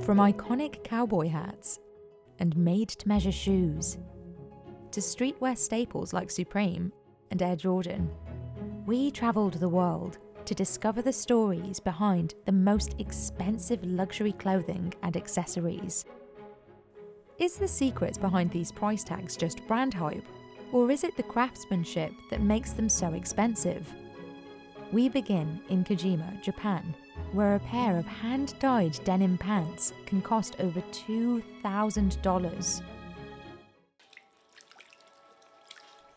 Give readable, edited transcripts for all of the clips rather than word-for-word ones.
From iconic cowboy hats and made-to-measure shoes to streetwear staples like Supreme and Air Jordan, we travelled the world to discover the stories behind the most expensive luxury clothing and accessories. Is the secret behind these price tags just brand hype, or is it the craftsmanship that makes them so expensive? We begin in Kojima, Japan, where a pair of hand-dyed denim pants can cost over $2,000.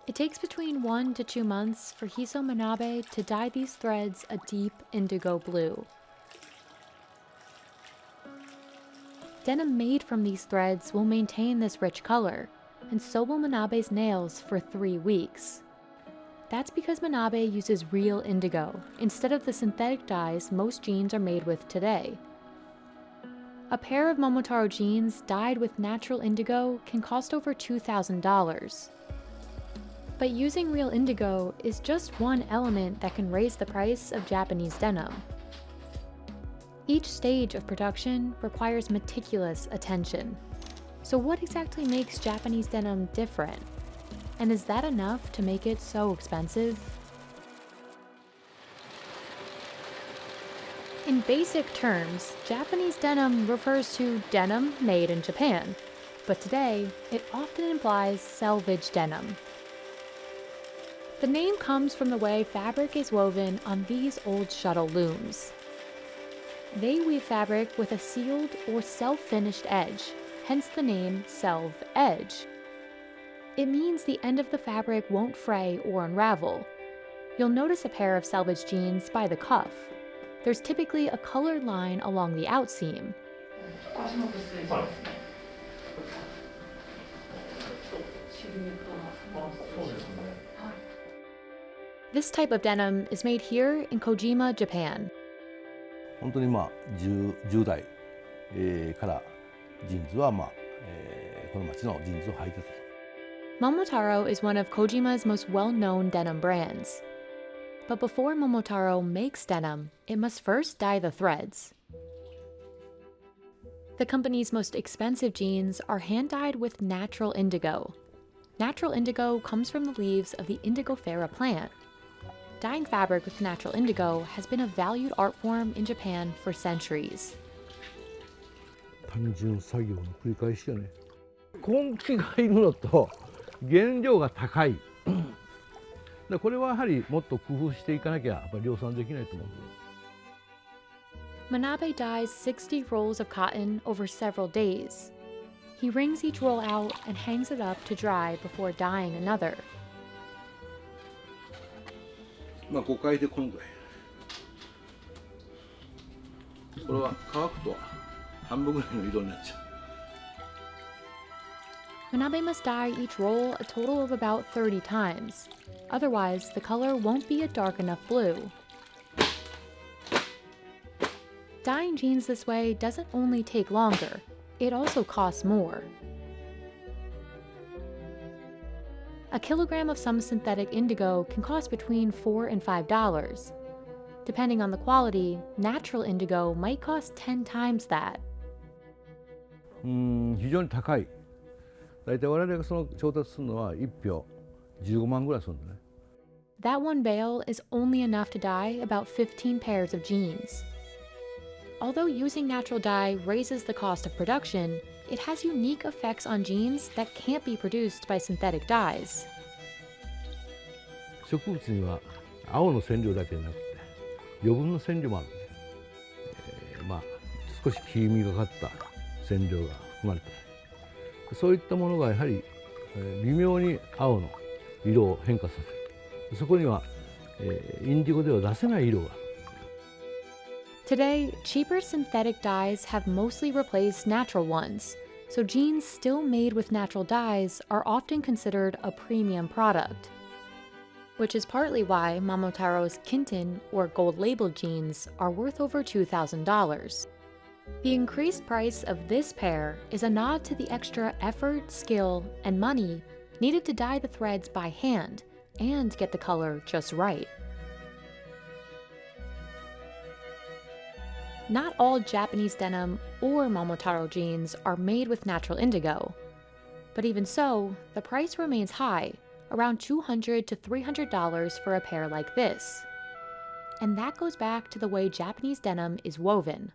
It takes between 1 to 2 months for Chiso Manabe to dye these threads a deep indigo blue. Denim made from these threads will maintain this rich color, and so will Manabe's nails for 3 weeks. That's because Manabe uses real indigo, instead of the synthetic dyes most jeans are made with today. A pair of Momotaro jeans dyed with natural indigo can cost over $2,000. But using real indigo is just one element that can raise the price of Japanese denim. Each stage of production requires meticulous attention. So what exactly makes Japanese denim different? And is that enough to make it so expensive? In basic terms, Japanese denim refers to denim made in Japan, but today it often implies selvage denim. The name comes from the way fabric is woven on these old shuttle looms. They weave fabric with a sealed or self-finished edge, hence the name Selv Edge. It means the end of the fabric won't fray or unravel. You'll notice a pair of selvage jeans by the cuff. There's typically a colored line along the outseam. This type of denim is made here in Kojima, Japan. 本当に10代からジーンズはこの町のジーンズを履いてたと。Momotaro is one of Kojima's most well-known denim brands. But before Momotaro makes denim, it must first dye the threads. The company's most expensive jeans are hand-dyed with natural indigo. Natural indigo comes from the leaves of the indigofera plant. Dyeing fabric with natural indigo has been a valued art form in Japan for centuries. 単純作業の繰り返しよね。根気がいるのと原料が高い。これはやはりもっと工夫していかなきゃやっぱり量産できないと思う。Manabe dyes 60 rolls of cotton over several days. He wrings each roll out and hangs it up to dry before dyeing another. 5回でこのぐらい。これは乾くと半分ぐらいの色になっちゃう。 Manabe must dye each roll a total of about 30 times. Otherwise, the color won't be a dark enough blue. Dyeing jeans this way doesn't only take longer, it also costs more. A kilogram of some synthetic indigo can cost between $4 and $5. Depending on the quality, natural indigo might cost 10 times that. 非常に高い。だいたい我々がその調達するのは1票15万ぐらいするんだね。That one bale is only enough to dye about 15 pairs of jeans. Although using natural dye raises the cost of production, it has unique effects on jeans that can't be produced by synthetic dyes. 植物には青の染料だけでなくて余分な染料もあるんで、少し黄みがかった染料が含まれている。そういったものがやはり微妙に青の色を変化させる。そこにはインディゴでは出せない色がある。Today, cheaper synthetic dyes have mostly replaced natural ones, so jeans still made with natural dyes are often considered a premium product. Which is partly why Momotaro's Kinton or gold-labeled jeans are worth over $2,000. The increased price of this pair is a nod to the extra effort, skill, and money needed to dye the threads by hand and get the color just right. Not all Japanese denim or Momotaro jeans are made with natural indigo. But even so, the price remains high, around $200 to $300 for a pair like this. And that goes back to the way Japanese denim is woven.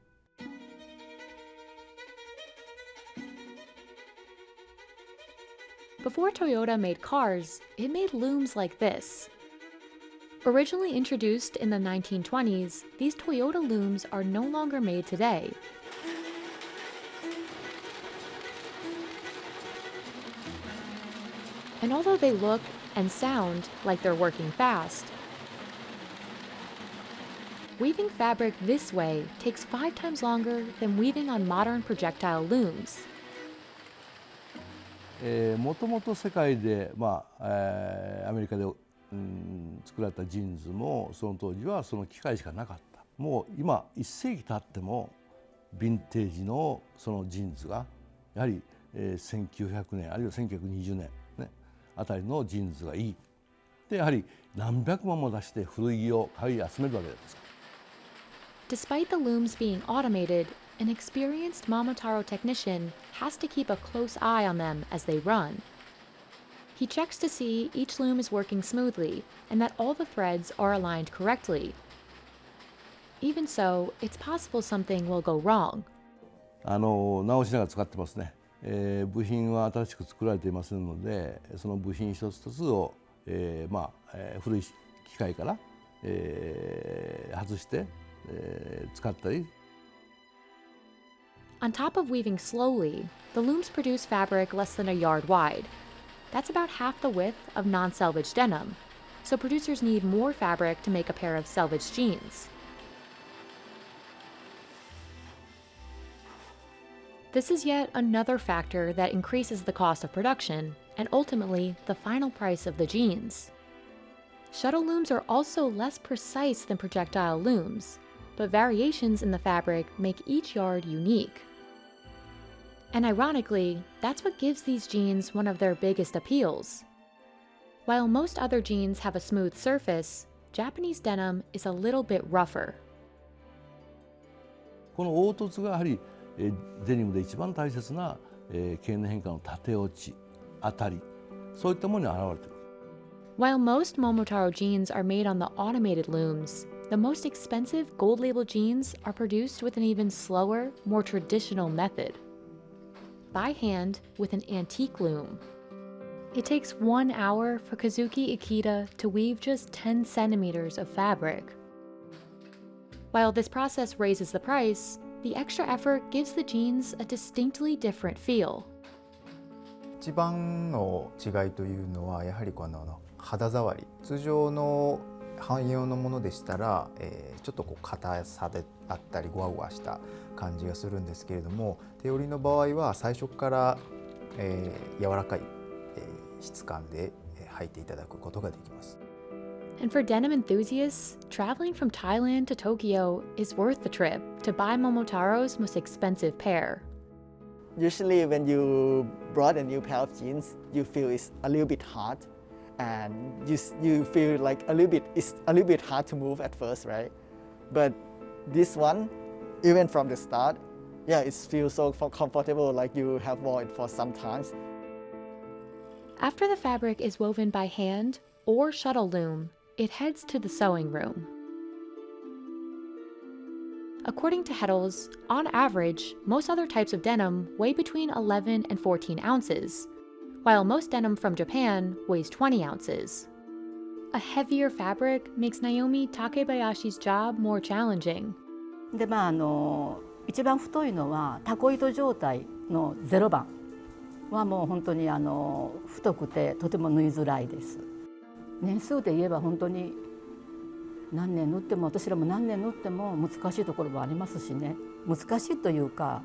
Before Toyota made cars, it made looms like this. Originally introduced in the 1920s, these Toyota looms are no longer made today. And although they look and sound like they're working fast, weaving fabric this way takes 5 times longer than weaving on modern projectile looms. もともと世界で、アメリカで、作られたジーンズもその当時はその機械しかなかった。もう今1世紀経ってもヴィンテージのそのジーンズがやはり、1900年あるいは1920年、ね、あたりのジーンズがいい。でやはり何百万も出して古着を買い集めるわけです。Despite the looms being automated, an experienced Momotaro technician has to keep a close eye on them as they run. He checks to see each loom is working smoothly and that all the threads are aligned correctly. Even so, it's possible something will go wrong. 直しながら使ってますね。部品は新しく作られていませんので、その部品一つ一つを、古い機械から、外して、使ったり。On top of weaving slowly, the looms produce fabric less than a yard wide. That's about half the width of non-selvage denim, so producers need more fabric to make a pair of selvage jeans. This is yet another factor that increases the cost of production and ultimately the final price of the jeans. Shuttle looms are also less precise than projectile looms, but variations in the fabric make each yard unique. And ironically, that's what gives these jeans one of their biggest appeals. While most other jeans have a smooth surface, Japanese denim is a little bit rougher. この凹凸がやはり、デニムで一番大切な、経年変化の縦落ち、当たり、そういったものに現れている。While most Momotaro jeans are made on the automated looms, the most expensive gold label jeans are produced with an even slower, more traditional method. By hand with an antique loom. It takes 1 hour for Kazuki Ikeda to weave just 10 centimeters of fabric. While this process raises the price, the extra effort gives the jeans a distinctly different feel. 一番の違いというのはやはりこの肌触り。通常の汎用のものでしたら、ちょっとこう硬さであったりゴワゴワした感じがするんですけれども、手織りの場合は最初から、柔らかい、質感で履いていただくことができます。And for denim enthusiasts, traveling from Thailand to Tokyo is worth the trip to buy Momotaro's most expensive pair. Usually when you brought a new pair of jeans, you feel it's a little bit hard and you feel like it's a little bit hard to move at first, right? But this one, even from the start, it feels so comfortable, like you have worn it for some times. After the fabric is woven by hand or shuttle loom, it heads to the sewing room. According to Heddles, on average, most other types of denim weigh between 11 and 14 ounces, while most denim from Japan weighs 20 ounces. A heavier fabric makes Naomi Takebayashi's job more challenging. で一番太いのはタコ糸状態の0番はもう本当に太くてとても縫いづらいです。年数で言えば本当に何年縫っても私らも何年縫っても難しいところもありますしね。難しいというか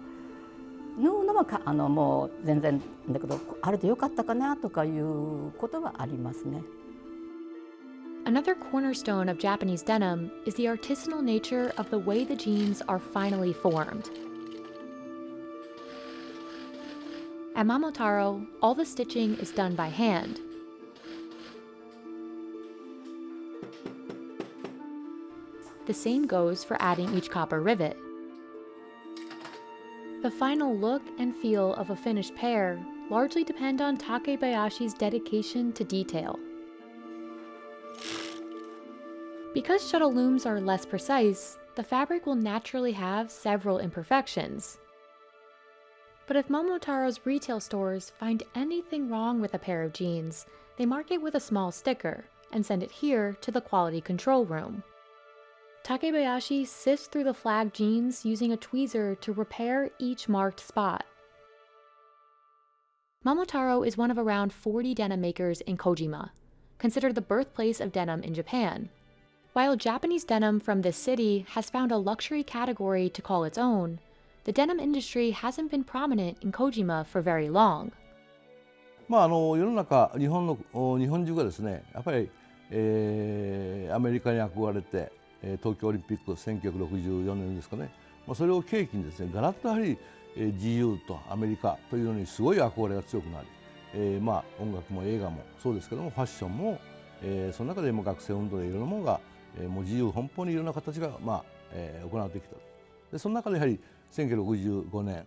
縫うのはもう全然だけどあれでよかったかなとかいうことはありますね。Another cornerstone of Japanese denim is the artisanal nature of the way the jeans are finally formed. At Momotaro, all the stitching is done by hand. The same goes for adding each copper rivet. The final look and feel of a finished pair largely depend on Takebayashi's dedication to detail. Because shuttle looms are less precise, the fabric will naturally have several imperfections. But if Momotaro's retail stores find anything wrong with a pair of jeans, they mark it with a small sticker and send it here to the quality control room. Takebayashi sifts through the flagged jeans using a tweezer to repair each marked spot. Momotaro is one of around 40 denim makers in Kojima, considered the birthplace of denim in Japan. While Japanese denim from this city has found a luxury category to call its own, the denim industry hasn't been prominent in Kojima for very long. 世の中、日本中がですね、やっぱり、アメリカに憧れて、東京オリンピック1964年ですかね、それを契機にですね、ガラッとやはり、自由とアメリカというのにすごい憧れが強くなり、音楽も映画もそうですけども、ファッションも、その中で学生運動でいろんなものが、もう自由奔放にいろんな形が、行われてきた。でその中でやはり1965年、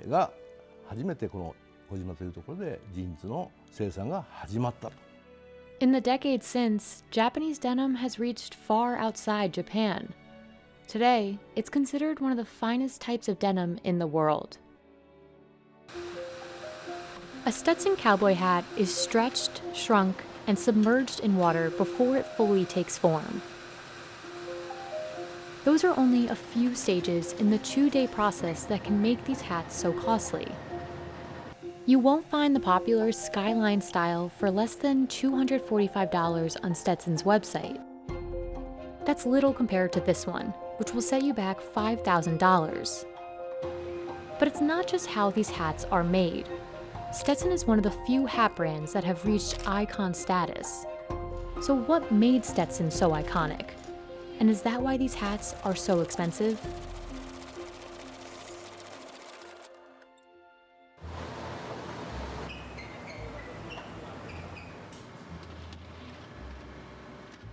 が初めてこの小島というところでジーンズの生産が始まったと。In the decades since, Japanese denim has reached far outside Japan. Today, it's considered one of the finest types of denim in the world. A Stetson cowboy hat is stretched, shrunk, and submerged in water before it fully takes form. Those are only a few stages in the 2-day process that can make these hats so costly. You won't find the popular Skyline style for less than $245 on Stetson's website. That's little compared to this one, which will set you back $5,000. But it's not just how these hats are made. Stetson is one of the few hat brands that have reached icon status. So what made Stetson so iconic? And is that why these hats are so expensive?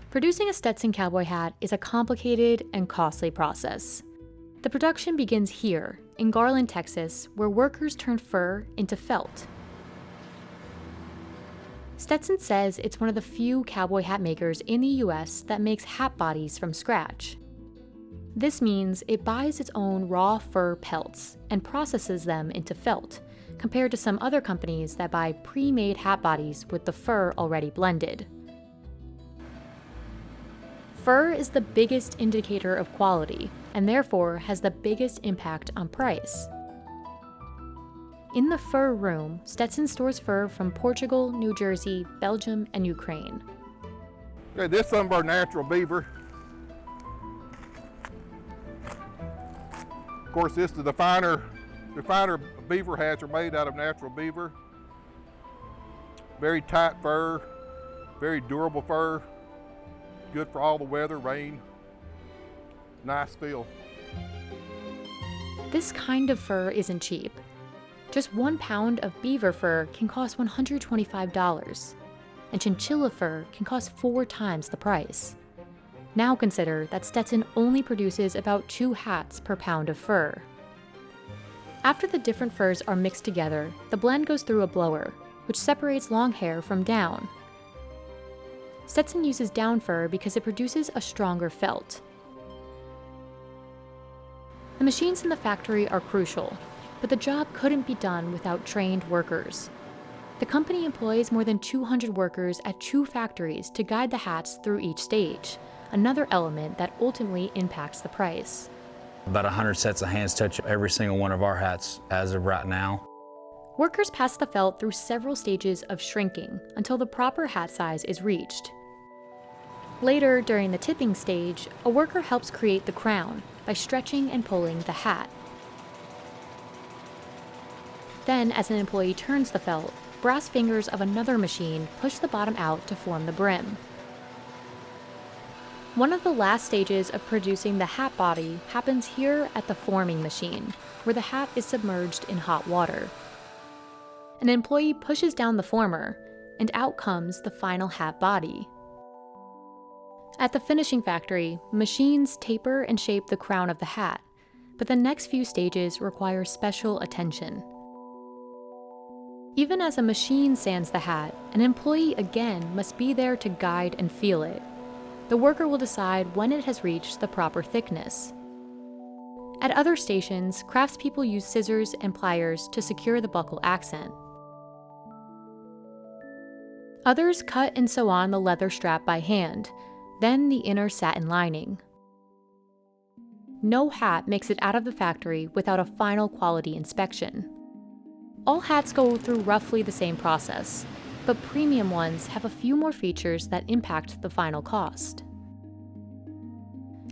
Producing a Stetson cowboy hat is a complicated and costly process. The production begins here, in Garland, Texas, where workers turn fur into felt. Stetson says it's one of the few cowboy hat makers in the US that makes hat bodies from scratch. This means it buys its own raw fur pelts and processes them into felt, compared to some other companies that buy pre-made hat bodies with the fur already blended. Fur is the biggest indicator of quality, and therefore has the biggest impact on price. In the fur room, Stetson stores fur from Portugal, New Jersey, Belgium, and Ukraine. Okay, this is some of our natural beaver. Of course, this is the finer beaver hats are made out of natural beaver. Very tight fur, very durable fur. Good for all the weather, rain, nice feel. This kind of fur isn't cheap. Just 1 pound of beaver fur can cost $125, and chinchilla fur can cost 4 times the price. Now consider that Stetson only produces about 2 hats per pound of fur. After the different furs are mixed together, the blend goes through a blower, which separates long hair from down. Stetson uses down fur because it produces a stronger felt. The machines in the factory are crucial, but the job couldn't be done without trained workers. The company employs more than 200 workers at 2 factories to guide the hats through each stage, another element that ultimately impacts the price. About 100 sets of hands touch every single one of our hats as of right now. Workers pass the felt through several stages of shrinking until the proper hat size is reached. Later, during the tipping stage, a worker helps create the crown by stretching and pulling the hat. Then, as an employee turns the felt, brass fingers of another machine push the bottom out to form the brim. One of the last stages of producing the hat body happens here at the forming machine, where the hat is submerged in hot water. An employee pushes down the former, and out comes the final hat body. At the finishing factory, machines taper and shape the crown of the hat, but the next few stages require special attention. Even as a machine sands the hat, an employee again must be there to guide and feel it. The worker will decide when it has reached the proper thickness. At other stations, craftspeople use scissors and pliers to secure the buckle accent. Others cut and sew on the leather strap by hand, then the inner satin lining. No hat makes it out of the factory without a final quality inspection. All hats go through roughly the same process, but premium ones have a few more features that impact the final cost.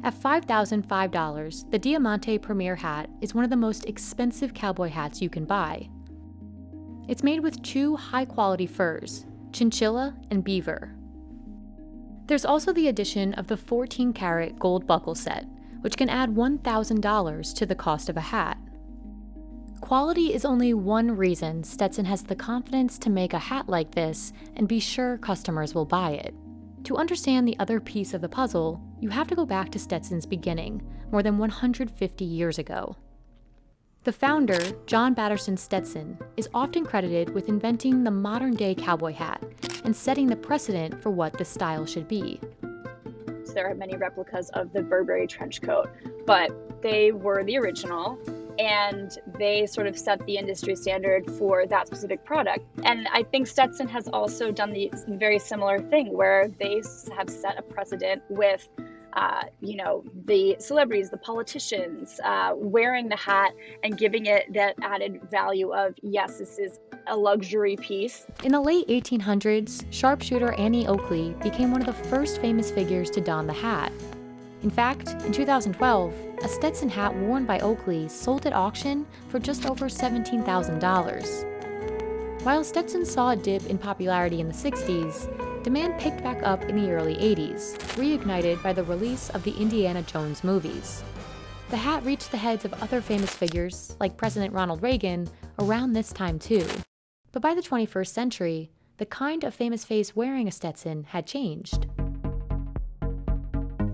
At $5,005, the Diamante Premier hat is one of the most expensive cowboy hats you can buy. It's made with two high-quality furs, chinchilla and beaver. There's also the addition of the 14-karat gold buckle set, which can add $1,000 to the cost of a hat. Quality is only one reason Stetson has the confidence to make a hat like this and be sure customers will buy it. To understand the other piece of the puzzle, you have to go back to Stetson's beginning, more than 150 years ago. The founder, John Batterson Stetson, is often credited with inventing the modern-day cowboy hat and setting the precedent for what this style should be. There are many replicas of the Burberry trench coat, but they were the original, and they sort of set the industry standard for that specific product. And I think Stetson has also done the very similar thing, where they have set a precedent with the celebrities, the politicians, wearing the hat and giving it that added value of, yes, this is a luxury piece. In the late 1800s, sharpshooter Annie Oakley became one of the first famous figures to don the hat. In fact, in 2012, a Stetson hat worn by Oakley sold at auction for just over $17,000. While Stetson saw a dip in popularity in the 60s, demand picked back up in the early 80s, reignited by the release of the Indiana Jones movies. The hat reached the heads of other famous figures, like President Ronald Reagan, around this time too. But by the 21st century, the kind of famous face wearing a Stetson had changed.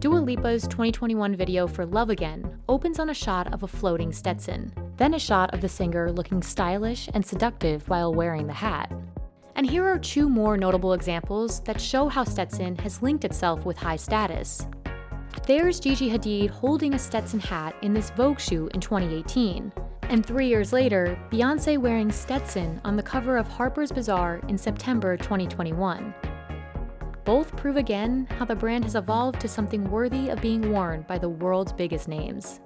Dua Lipa's 2021 video for Love Again opens on a shot of a floating Stetson, then a shot of the singer looking stylish and seductive while wearing the hat. And here are two more notable examples that show how Stetson has linked itself with high status. There's Gigi Hadid holding a Stetson hat in this Vogue shoot in 2018, and 3 years later, Beyonce wearing Stetson on the cover of Harper's Bazaar in September 2021. Both prove again how the brand has evolved to something worthy of being worn by the world's biggest names.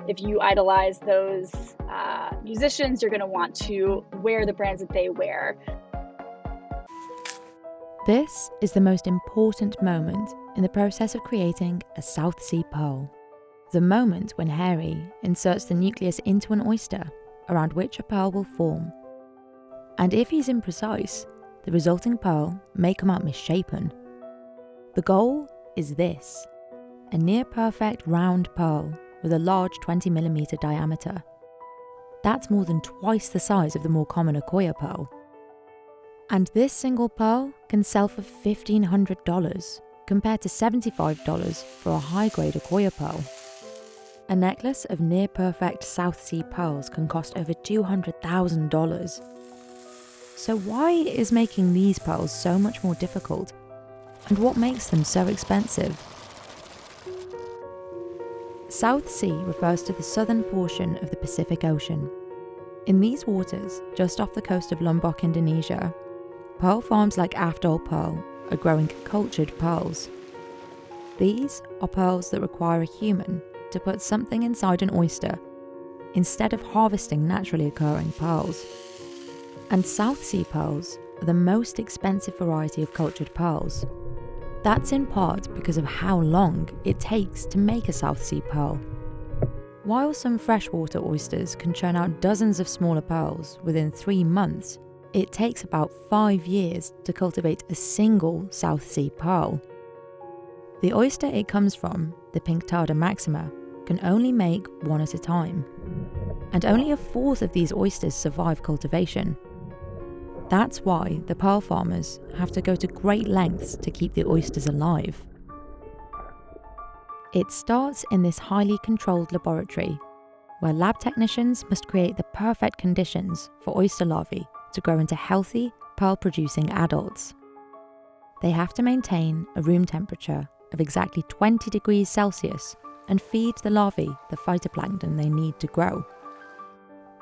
If you idolize those musicians, you're going to want to wear the brands that they wear. This is the most important moment in the process of creating a South Sea pearl. The moment when Harry inserts the nucleus into an oyster, around which a pearl will form. And if he's imprecise, the resulting pearl may come out misshapen. The goal is this: a near-perfect round pearl with a large 20mm diameter. That's more than twice the size of the more common Akoya pearl. And this single pearl can sell for $1,500, compared to $75 for a high-grade Akoya pearl. A necklace of near-perfect South Sea pearls can cost over $200,000. So why is making these pearls so much more difficult? And what makes them so expensive? South Sea refers to the southern portion of the Pacific Ocean. In these waters, just off the coast of Lombok, Indonesia, pearl farms like Afdol Pearl are growing cultured pearls. These are pearls that require a human to put something inside an oyster, instead of harvesting naturally occurring pearls. And South Sea pearls are the most expensive variety of cultured pearls. That's in part because of how long it takes to make a South Sea pearl. While some freshwater oysters can churn out dozens of smaller pearls within 3 months, it takes about 5 years to cultivate a single South Sea pearl. The oyster it comes from, the Pinctada maxima, can only make one at a time. And only a fourth of these oysters survive cultivation. That's why the pearl farmers have to go to great lengths to keep the oysters alive. It starts in this highly controlled laboratory where lab technicians must create the perfect conditions for oyster larvae to grow into healthy, pearl-producing adults. They have to maintain a room temperature of exactly 20 degrees Celsius and feed the larvae the phytoplankton they need to grow.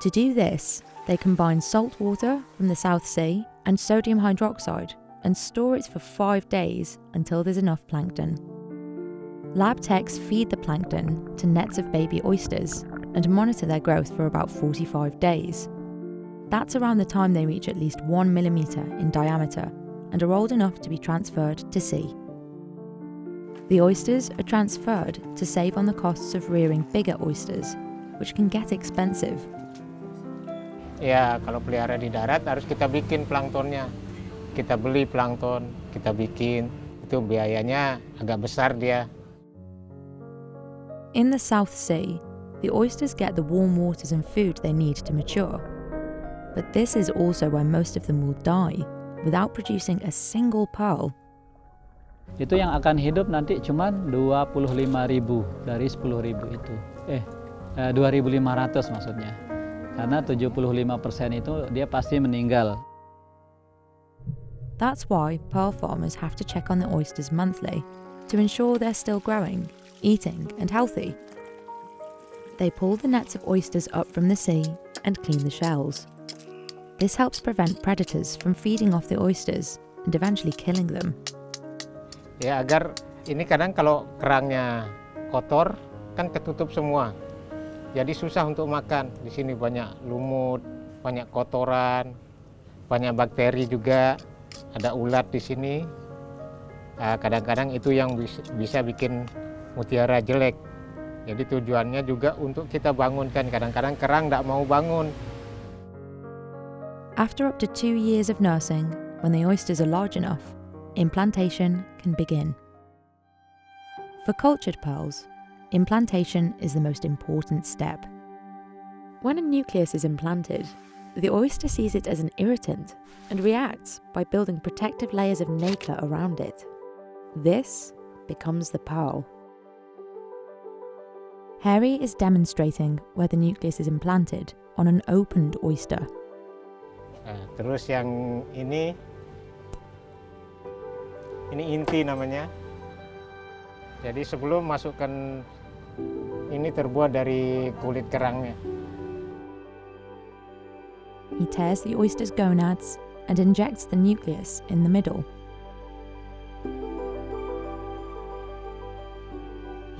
To do this, they combine salt water from the South Sea and sodium hydroxide and store it for 5 days until there's enough plankton. Lab techs feed the plankton to nets of baby oysters and monitor their growth for about 45 days. That's around the time they reach at least 1 millimetre in diameter and are old enough to be transferred to sea. The oysters are transferred to save on the costs of rearing bigger oysters, which can get expensive. Ya, kalau pelihara di darat harus kita bikin planktonnya. Kita beli plankton, kita bikin. Itu biayanya agak besar dia. In the South Sea, the oysters get the warm waters and food they need to mature. But this is also where most of them will die, without producing a single pearl. Itu yang akan hidup nanti cuma 25.000 dari 10.000 itu. 2.500 maksudnya. Karena 75% itu dia pasti meninggal. That's why pearl farmers have to check on the oysters monthly to ensure they're still growing, eating, and healthy. They pull the nets of oysters up from the sea and clean the shells. This helps prevent predators from feeding off the oysters and eventually killing them. Ya, agar ini kadang kalau kerangnya kotor kan ketutup semua. Jadi susah untuk makan. Di sini banyak lumut, banyak kotoran, banyak bakteri juga. Ada ulat di sini. Kadang-kadang itu yang bisa bikin mutiara jelek. Jadi tujuannya juga untuk kita bangunkan. Kadang-kadang kerang tidak mau bangun. After up to 2 years of nursing, when the oysters are large enough, implantation can begin. For cultured pearls, implantation is the most important step. When a nucleus is implanted, the oyster sees it as an irritant and reacts by building protective layers of nacre around it. This becomes the pearl. Harry is demonstrating where the nucleus is implanted on an opened oyster. Terus yang ini inti namanya. Jadi sebelum masukkan ini terbuat dari kulit kerangnya. He tears the oyster's gonads and injects the nucleus in the middle.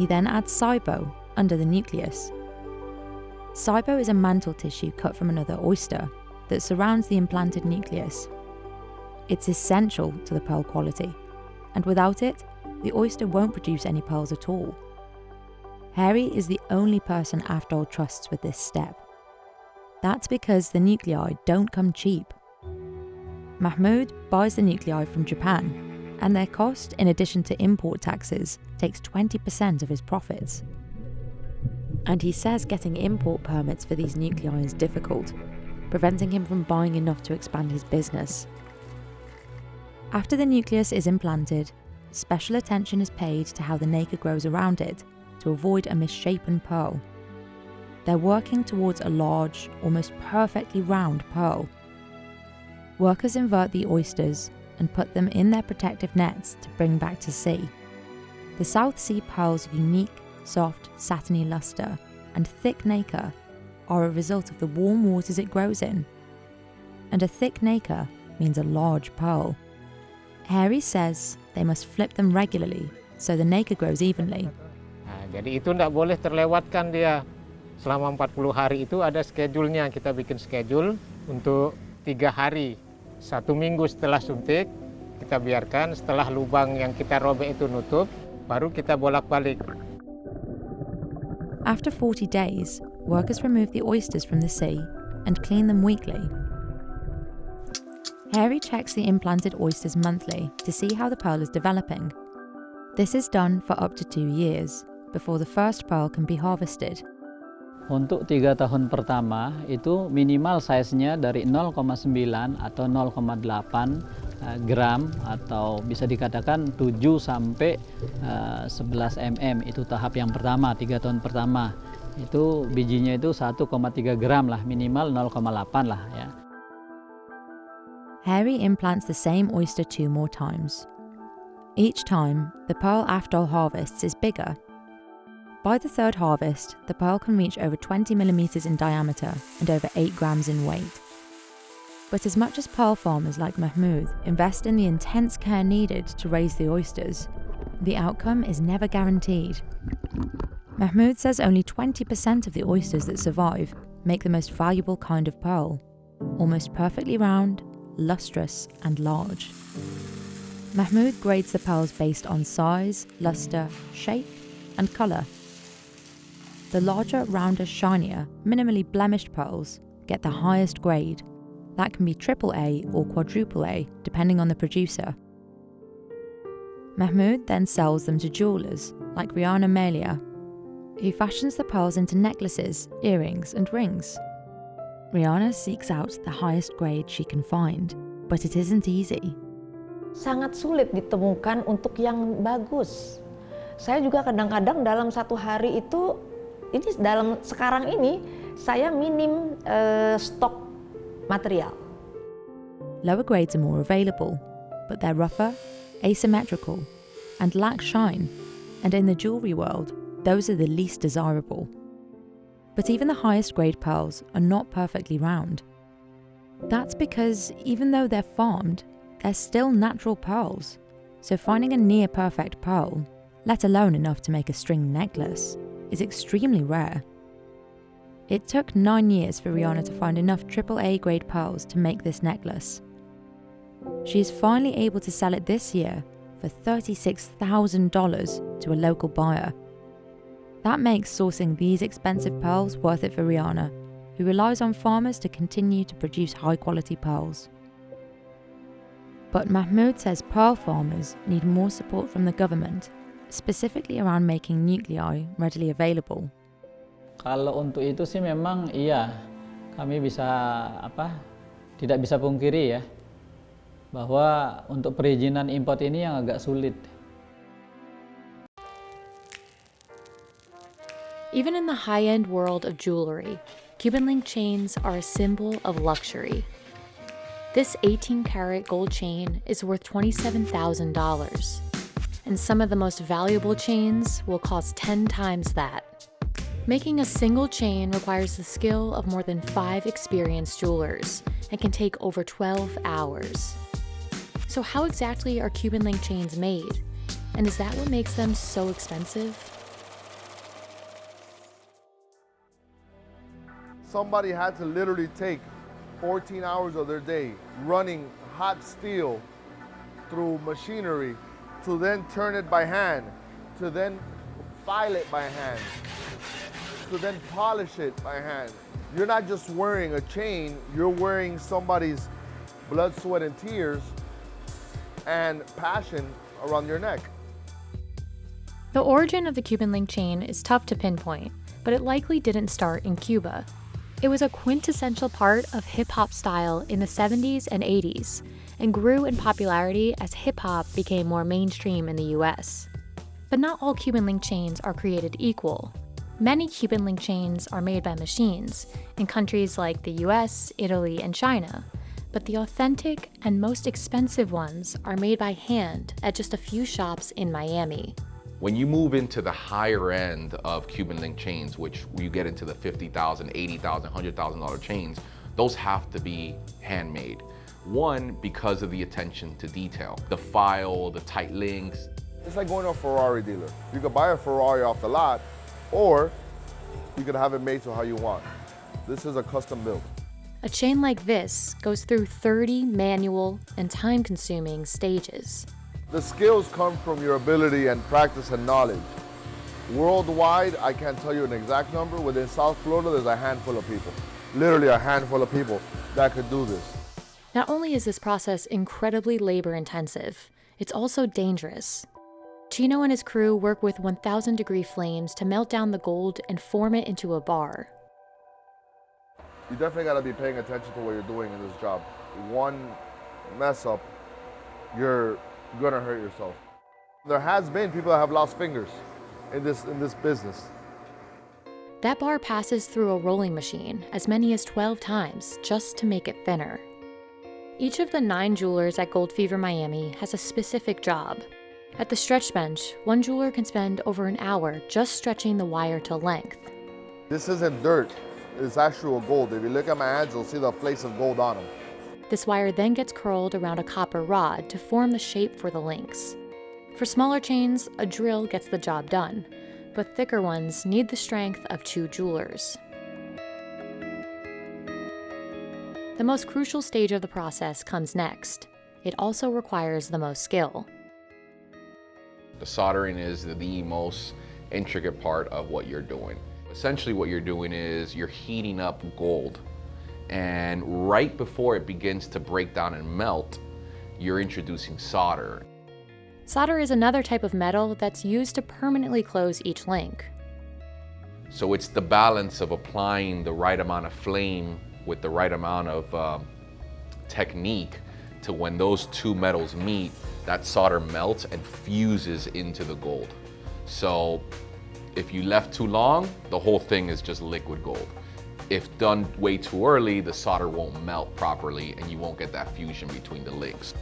He then adds SIBO under the nucleus. SIBO is a mantle tissue cut from another oyster that surrounds the implanted nucleus. It's essential to the pearl quality, and without it, the oyster won't produce any pearls at all. Harry is the only person Afdal trusts with this step. That's because the nuclei don't come cheap. Mahmoud buys the nuclei from Japan, and their cost, in addition to import taxes, takes 20% of his profits. And he says getting import permits for these nuclei is difficult, preventing him from buying enough to expand his business. After the nucleus is implanted, special attention is paid to how the nacre grows around it to avoid a misshapen pearl. They're working towards a large, almost perfectly round pearl. Workers invert the oysters and put them in their protective nets to bring back to sea. The South Sea pearl's unique, soft, satiny luster and thick nacre are a result of the warm waters it grows in. And a thick nacre means a large pearl. Harry says they must flip them regularly so the nacre grows evenly. Jadi itu tidak boleh terlewatkan dia. Selama 40 hari itu ada schedule-nya. Kita bikin schedule untuk 3 hari. 1 minggu setelah suntik, kita biarkan. Setelah lubang yang kita robek itu nutup, baru kita bolak-balik. After 40 days, workers remove the oysters from the sea and clean them weekly. Harry checks the implanted oysters monthly to see how the pearl is developing. This is done for up to 2 years, before the first pearl can be harvested. Untuk 3 tahun pertama itu minimal size-nya dari 0,9 atau 0,8 gram atau bisa dikatakan 7 sampai 11 mm itu tahap yang pertama, 3 tahun pertama. Itu bijinya itu 1,3 gram lah, minimal 0,8 lah ya. Harry implants the same oyster 2 more times. Each time, the pearl Afdol harvests is bigger. By the third harvest, the pearl can reach over 20 millimeters in diameter and over 8 grams in weight. But as much as pearl farmers like Mahmoud invest in the intense care needed to raise the oysters, the outcome is never guaranteed. Mahmoud says only 20% of the oysters that survive make the most valuable kind of pearl, almost perfectly round, lustrous and large. Mahmoud grades the pearls based on size, luster, shape and colour. The larger, rounder, shinier, minimally blemished pearls get the highest grade. That can be AAA or quadruple A, depending on the producer. Mahmoud then sells them to jewellers like Rihanna Melia, who fashions the pearls into necklaces, earrings and rings. Rihanna seeks out the highest grade she can find, but it isn't easy. Sangat sulit ditemukan untuk yang bagus. Saya juga kadang-kadang dalam satu hari itu, ini dalam sekarang ini, saya minim stok material. Lower grades are more available, but they're rougher, asymmetrical, and lack shine, and in the jewellery world, those are the least desirable. But even the highest grade pearls are not perfectly round. That's because even though they're farmed, they're still natural pearls, so finding a near perfect pearl, let alone enough to make a string necklace, is extremely rare. It took 9 years for Rihanna to find enough AAA grade pearls to make this necklace. She is finally able to sell it this year for $36,000 to a local buyer. That makes sourcing these expensive pearls worth it for Rihanna, who relies on farmers to continue to produce high quality pearls. But Mahmoud says pearl farmers need more support from the government, specifically around making nuclei readily available. Kalau untuk itu sih memang iya, kami bisa tidak bisa pungkiri ya, bahwa untuk perizinan import ini yang agak sulit. Even in the high-end world of jewelry, Cuban link chains are a symbol of luxury. This 18-karat gold chain is worth $27,000, and some of the most valuable chains will cost 10 times that. Making a single chain requires the skill of more than 5 experienced jewelers and can take over 12 hours. So how exactly are Cuban link chains made? And is that what makes them so expensive? Somebody had to literally take 14 hours of their day running hot steel through machinery to then turn it by hand, to then file it by hand, to then polish it by hand. You're not just wearing a chain, you're wearing somebody's blood, sweat, and tears and passion around your neck. The origin of the Cuban link chain is tough to pinpoint, but it likely didn't start in Cuba. It was a quintessential part of hip-hop style in the 70s and 80s, and grew in popularity as hip-hop became more mainstream in the US. But not all Cuban link chains are created equal. Many Cuban link chains are made by machines in countries like the US, Italy, and China, but the authentic and most expensive ones are made by hand at just a few shops in Miami. When you move into the higher end of Cuban link chains, which you get into the $50,000, $80,000, $100,000 chains, those have to be handmade. One, because of the attention to detail. The file, the tight links. It's like going to a Ferrari dealer. You could buy a Ferrari off the lot, or you could have it made to how you want. This is a custom build. A chain like this goes through 30 manual and time-consuming stages. The skills come from your ability and practice and knowledge. Worldwide, I can't tell you an exact number. Within South Florida, there's a handful of people, literally a handful of people that could do this. Not only is this process incredibly labor-intensive, it's also dangerous. Chino and his crew work with 1,000-degree flames to melt down the gold and form it into a bar. You definitely got to be paying attention to what you're doing in this job. One mess up, you're gonna hurt yourself. There has been people that have lost fingers in this business. That bar passes through a rolling machine as many as 12 times just to make it thinner. Each of the 9 jewelers at Gold Fever Miami has a specific job. At the stretch bench, one jeweler can spend over an hour just stretching the wire to length. This isn't dirt, it's actual gold. If you look at my hands, you'll see the flakes of gold on them. This wire then gets curled around a copper rod to form the shape for the links. For smaller chains, a drill gets the job done, but thicker ones need the strength of 2 jewelers. The most crucial stage of the process comes next. It also requires the most skill. The soldering is the most intricate part of what you're doing. Essentially what you're doing is you're heating up gold, and right before it begins to break down and melt, you're introducing solder. Solder is another type of metal that's used to permanently close each link. So it's the balance of applying the right amount of flame with the right amount of technique to when those 2 metals meet, that solder melts and fuses into the gold. So if you left too long, the whole thing is just liquid gold. If done way too early, the solder won't melt properly and you won't get that fusion between the links.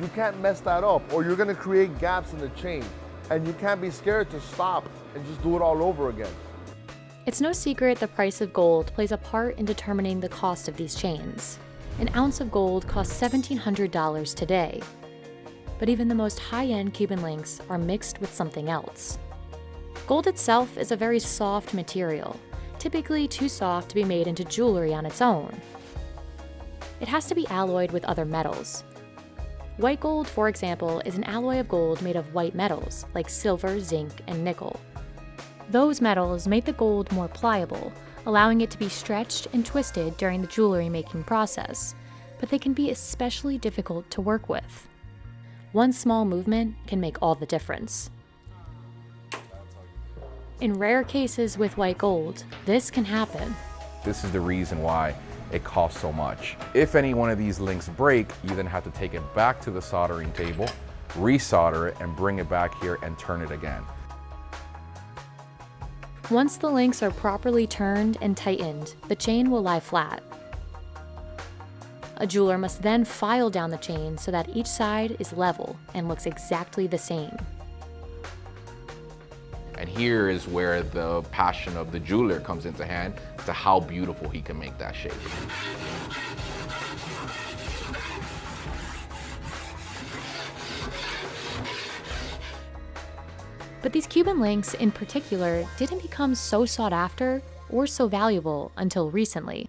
You can't mess that up, or you're gonna create gaps in the chain. And you can't be scared to stop and just do it all over again. It's no secret the price of gold plays a part in determining the cost of these chains. An ounce of gold costs $1,700 today. But even the most high-end Cuban links are mixed with something else. Gold itself is a very soft material, typically too soft to be made into jewelry on its own. It has to be alloyed with other metals. White gold, for example, is an alloy of gold made of white metals like silver, zinc, and nickel. Those metals make the gold more pliable, allowing it to be stretched and twisted during the jewelry making process, but they can be especially difficult to work with. One small movement can make all the difference. In rare cases with white gold, this can happen. This is the reason why it costs so much. If any one of these links break, you then have to take it back to the soldering table, resolder it, and bring it back here and turn it again. Once the links are properly turned and tightened, the chain will lie flat. A jeweler must then file down the chain so that each side is level and looks exactly the same. And here is where the passion of the jeweler comes into hand to how beautiful he can make that shape. But these Cuban links in particular didn't become so sought after or so valuable until recently.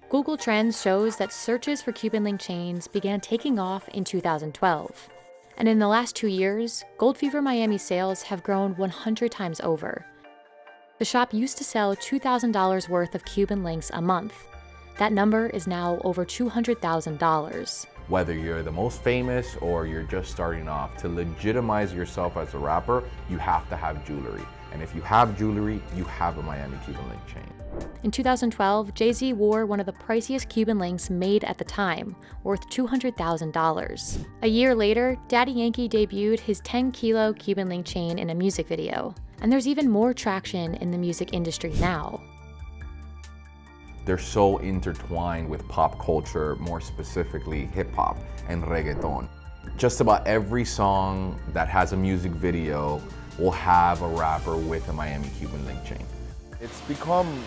Google Trends shows that searches for Cuban link chains began taking off in 2012. And in the last 2 years, Gold Fever Miami sales have grown 100 times over. The shop used to sell $2,000 worth of Cuban links a month. That number is now over $200,000. Whether you're the most famous or you're just starting off, to legitimize yourself as a rapper, you have to have jewelry. And if you have jewelry, you have a Miami Cuban link chain. In 2012, Jay-Z wore one of the priciest Cuban links made at the time, worth $200,000. A year later, Daddy Yankee debuted his 10-kilo Cuban link chain in a music video. And there's even more traction in the music industry now. They're so intertwined with pop culture, more specifically hip hop and reggaeton. Just about every song that has a music video will have a rapper with a Miami Cuban link chain. It's become,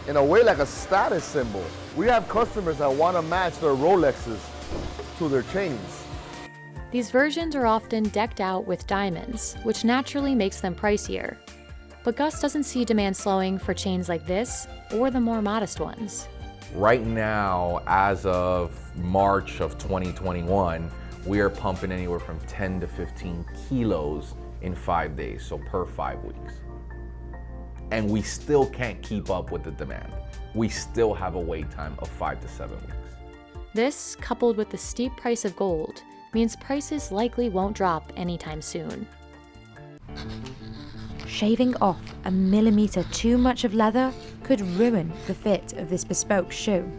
in a way, like a status symbol. We have customers that want to match their Rolexes to their chains. These versions are often decked out with diamonds, which naturally makes them pricier. But Gus doesn't see demand slowing for chains like this or the more modest ones. Right now, as of March of 2021, we are pumping anywhere from 10 to 15 kilos in 5 days, so per 5 weeks. And we still can't keep up with the demand. We still have a wait time of 5 to 7 weeks. This, coupled with the steep price of gold, means prices likely won't drop anytime soon. Shaving off a millimeter too much of leather could ruin the fit of this bespoke shoe.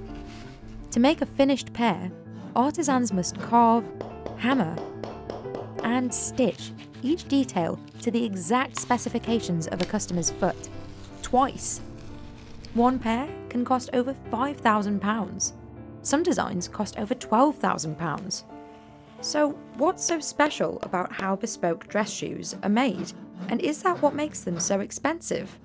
To make a finished pair, artisans must carve, hammer, and stitch each detail to the exact specifications of a customer's foot, twice. One pair can cost over £5,000. Some designs cost over £12,000. So what's so special about how bespoke dress shoes are made? And is that what makes them so expensive?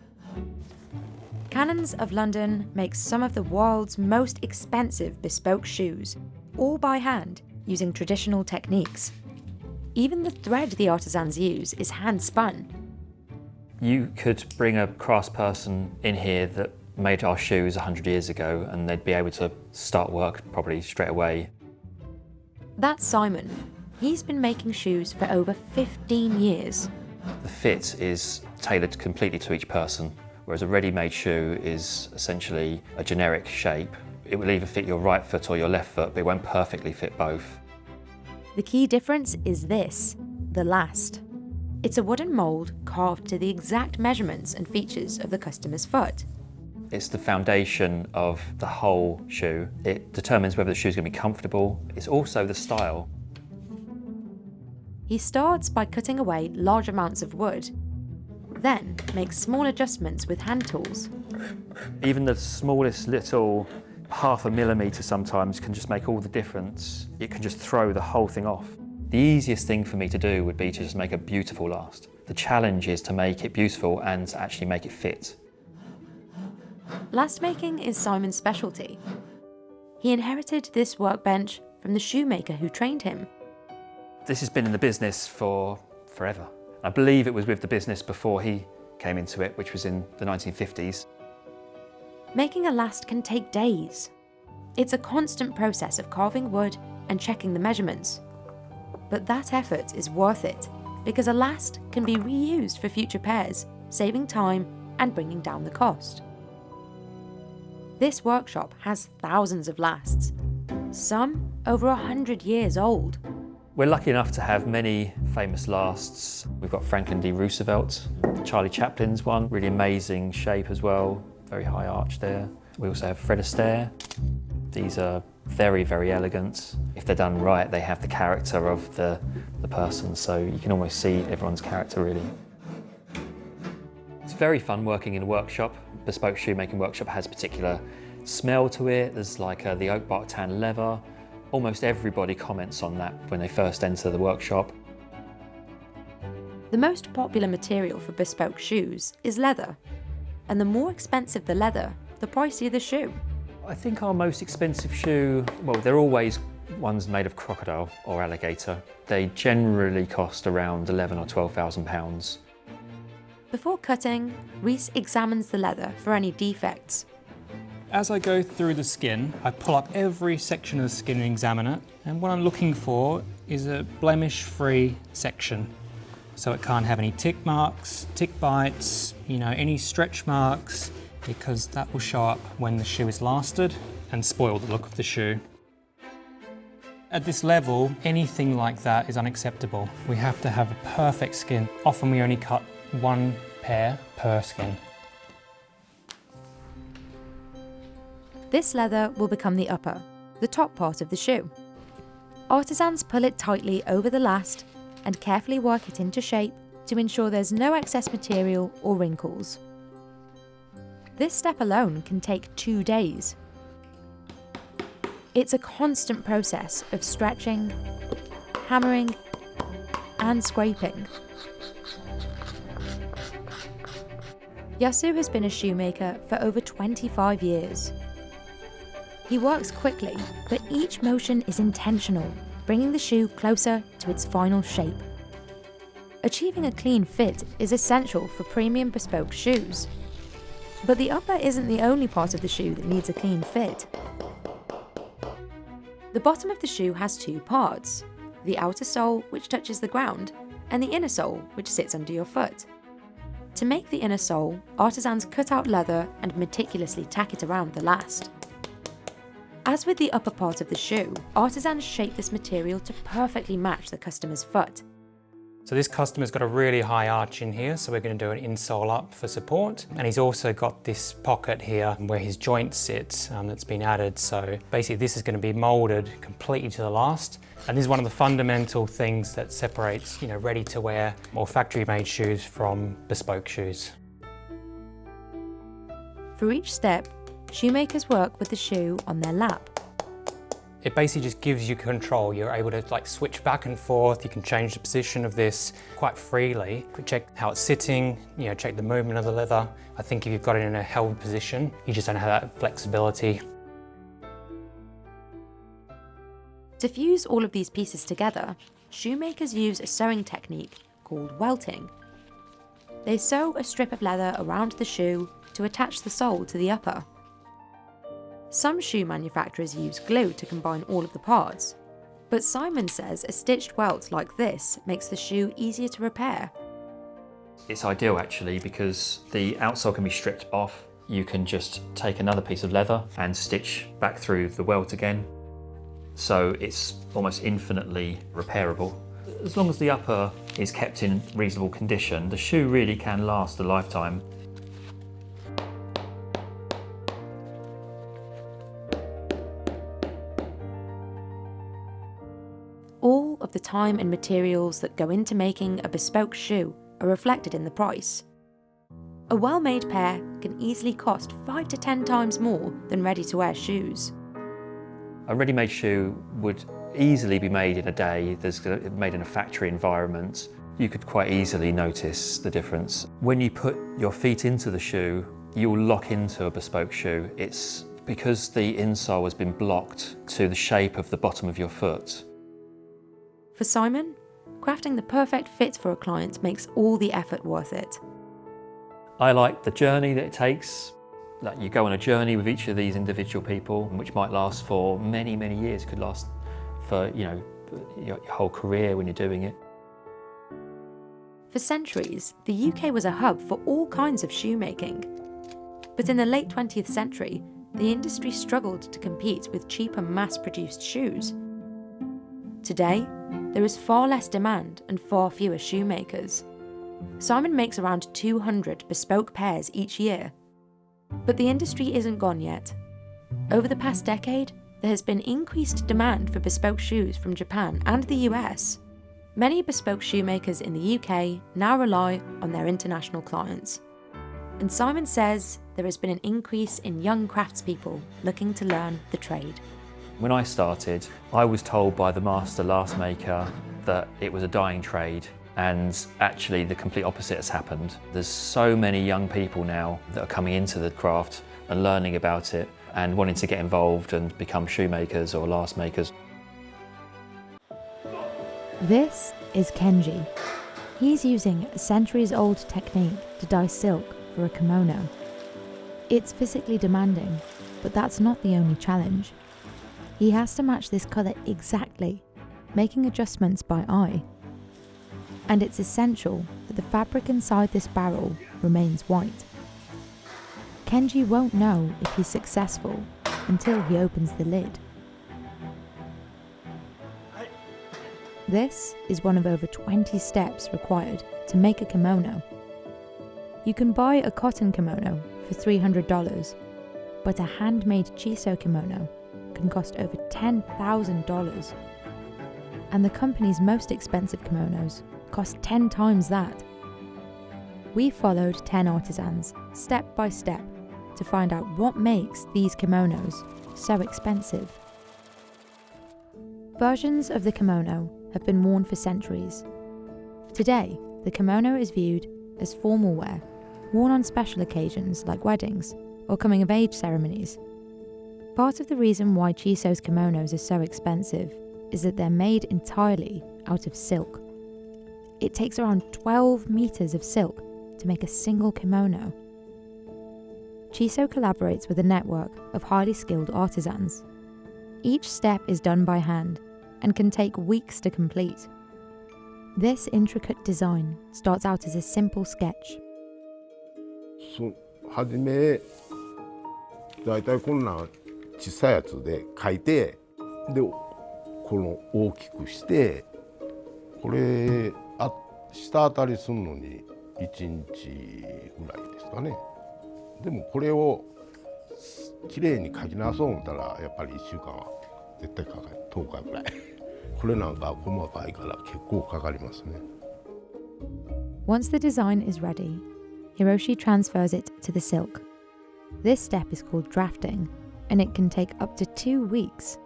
Cannons of London makes some of the world's most expensive bespoke shoes, all by hand, using traditional techniques. Even the thread the artisans use is hand-spun. You could bring a craftsperson in here that made our shoes 100 years ago and they'd be able to start work probably straight away. That's Simon. He's been making shoes for over 15 years. The fit is tailored completely to each person, whereas a ready-made shoe is essentially a generic shape. It will either fit your right foot or your left foot, but it won't perfectly fit both. The key difference is this, the last. It's a wooden mould carved to the exact measurements and features of the customer's foot. It's the foundation of the whole shoe. It determines whether the shoe's going to be comfortable. It's also the style. He starts by cutting away large amounts of wood, then makes small adjustments with hand tools. Even the smallest little half a millimetre sometimes can just make all the difference. It can just throw the whole thing off. The easiest thing for me to do would be to just make a beautiful last. The challenge is to make it beautiful and to actually make it fit. Last making is Simon's specialty. He inherited this workbench from the shoemaker who trained him. This has been in the business for forever. I believe it was with the business before he came into it, which was in the 1950s. Making a last can take days. It's a constant process of carving wood and checking the measurements. But that effort is worth it, because a last can be reused for future pairs, saving time and bringing down the cost. This workshop has thousands of lasts, some over 100 years old. We're lucky enough to have many famous lasts. We've got Franklin D. Roosevelt, Charlie Chaplin's one, really amazing shape as well, very high arch there. We also have Fred Astaire. These are very, very elegant. If they're done right, they have the character of the person, so you can almost see everyone's character really. It's very fun working in a workshop. Bespoke shoemaking workshop has a particular smell to it. There's like the oak bark tan leather. Almost everybody comments on that when they first enter the workshop. The most popular material for bespoke shoes is leather. And the more expensive the leather, the pricier the shoe. I think our most expensive shoe, well, they're always ones made of crocodile or alligator. They generally cost around £11,000 or £12,000. Before cutting, Reese examines the leather for any defects. As I go through the skin, I pull up every section of the skin and examine it. And what I'm looking for is a blemish-free section. So it can't have any tick marks, tick bites, any stretch marks, because that will show up when the shoe is lasted and spoil the look of the shoe. At this level, anything like that is unacceptable. We have to have a perfect skin. Often we only cut one pair per skin. This leather will become the upper, the top part of the shoe. Artisans pull it tightly over the last and carefully work it into shape to ensure there's no excess material or wrinkles. This step alone can take 2 days. It's a constant process of stretching, hammering, and scraping. Yasu has been a shoemaker for over 25 years. He works quickly, but each motion is intentional, bringing the shoe closer to its final shape. Achieving a clean fit is essential for premium bespoke shoes. But the upper isn't the only part of the shoe that needs a clean fit. The bottom of the shoe has 2 parts, the outer sole, which touches the ground, and the inner sole, which sits under your foot. To make the inner sole, artisans cut out leather and meticulously tack it around the last. As with the upper part of the shoe, artisans shape this material to perfectly match the customer's foot. So this customer's got a really high arch in here, so we're going to do an insole up for support. And he's also got this pocket here where his joint sits that's been added. So basically this is going to be molded completely to the last. And this is one of the fundamental things that separates, ready to wear or factory made shoes from bespoke shoes. For each step, shoemakers work with the shoe on their lap. It basically just gives you control. You're able to switch back and forth. You can change the position of this quite freely. Check how it's sitting, check the movement of the leather. I think if you've got it in a held position, you just don't have that flexibility. To fuse all of these pieces together, shoemakers use a sewing technique called welting. They sew a strip of leather around the shoe to attach the sole to the upper. Some shoe manufacturers use glue to combine all of the parts, but Simon says a stitched welt like this makes the shoe easier to repair. It's ideal actually because the outsole can be stripped off. You can just take another piece of leather and stitch back through the welt again. So it's almost infinitely repairable. As long as the upper is kept in reasonable condition, the shoe really can last a lifetime. All of the time and materials that go into making a bespoke shoe are reflected in the price. A well-made pair can easily cost 5 to 10 times more than ready-to-wear shoes. A ready-made shoe would easily be made in a day. That's made in a factory environment. You could quite easily notice the difference. When you put your feet into the shoe, you'll lock into a bespoke shoe. It's because the insole has been blocked to the shape of the bottom of your foot. For Simon, crafting the perfect fit for a client makes all the effort worth it. I like the journey that it takes. Like you go on a journey with each of these individual people, which might last for many, many years. It could last for, your whole career when you're doing it. For centuries, the UK was a hub for all kinds of shoemaking. But in the late 20th century, the industry struggled to compete with cheaper mass-produced shoes. Today, there is far less demand and far fewer shoemakers. Simon makes around 200 bespoke pairs each year. But the industry isn't gone yet. Over the past decade, there has been increased demand for bespoke shoes from Japan and the US. Many bespoke shoemakers in the UK now rely on their international clients. And Simon says there has been an increase in young craftspeople looking to learn the trade. When I started, I was told by the master last maker that it was a dying trade, and actually the complete opposite has happened. There's so many young people now that are coming into the craft and learning about it and wanting to get involved and become shoemakers or last makers. This is Kenji. He's using a centuries-old technique to dye silk for a kimono. It's physically demanding, but that's not the only challenge. He has to match this colour exactly, making adjustments by eye. And it's essential that the fabric inside this barrel remains white. Kenji won't know if he's successful until he opens the lid. This is one of over 20 steps required to make a kimono. You can buy a cotton kimono for $300, but a handmade Chiso kimono can cost over $10,000. And the company's most expensive kimonos cost 10 times that. We followed 10 artisans, step by step, to find out what makes these kimonos so expensive. Versions of the kimono have been worn for centuries. Today, the kimono is viewed as formal wear, worn on special occasions like weddings or coming-of-age ceremonies. Part of the reason why Chiso's kimonos are so expensive is that they're made entirely out of silk. It takes around 12 meters of silk to make a single kimono. Chiso collaborates with a network of highly skilled artisans. Each step is done by hand and can take weeks to complete. This intricate design starts out as a simple sketch. はじめだいたいこんな小さいやつで描いて、でこの大きくして、これあっ下当たりするのに1日ぐらいですかね。でもこれをきれいに描き直そう思ったらやっぱり1週間は絶対かかる、10日ぐらい。これなんか細かいから結構かかりますね。Once the design is ready, Hiroshi transfers it to the silk. This step is called drafting, and it can take up to 2 weeks.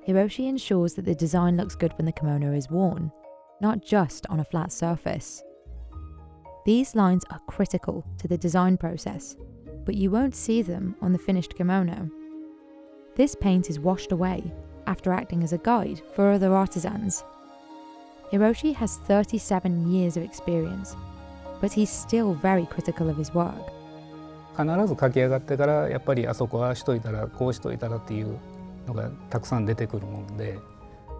Hiroshi ensures that the design looks good when the kimono is worn, not just on a flat surface. These lines are critical to the design process, but you won't see them on the finished kimono. This paint is washed away after acting as a guide for other artisans. Hiroshi has 37 years of experience, but he's still very critical of his work. 必ず書き上がってからやっぱりあそこはしといたらこうしといたらっていうのがたくさん出てくるもんで、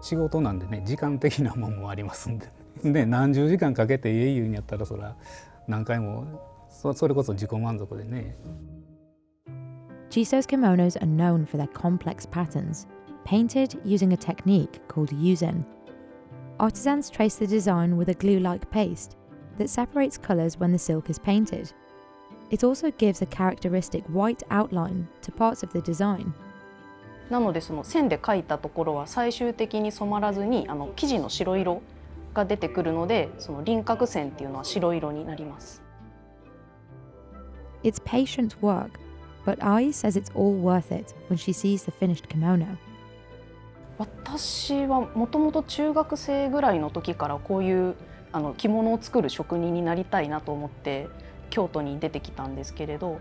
仕事なんでね、時間的なもんもありますんで、で何十時間かけて家言うんやったらそら何回もそれこそ自己満足でね。Chiso's kimonos are known for their complex patterns, painted using a technique called yuzen. Artisans trace the design with a glue-like paste that separates colours when the silk is painted. It also gives a characteristic white outline to parts of the design. なのでその線で描いたところは最終的に染まらずに生地の白色が出てくるので、その輪郭線っていうのは白色になります。It's patient work, but Ai says it's all worth it when she sees the finished kimono. 私はもともと中学生ぐらいの時からこういう着物を作る職人になりたいなと思って京都に出てきたんですけれど、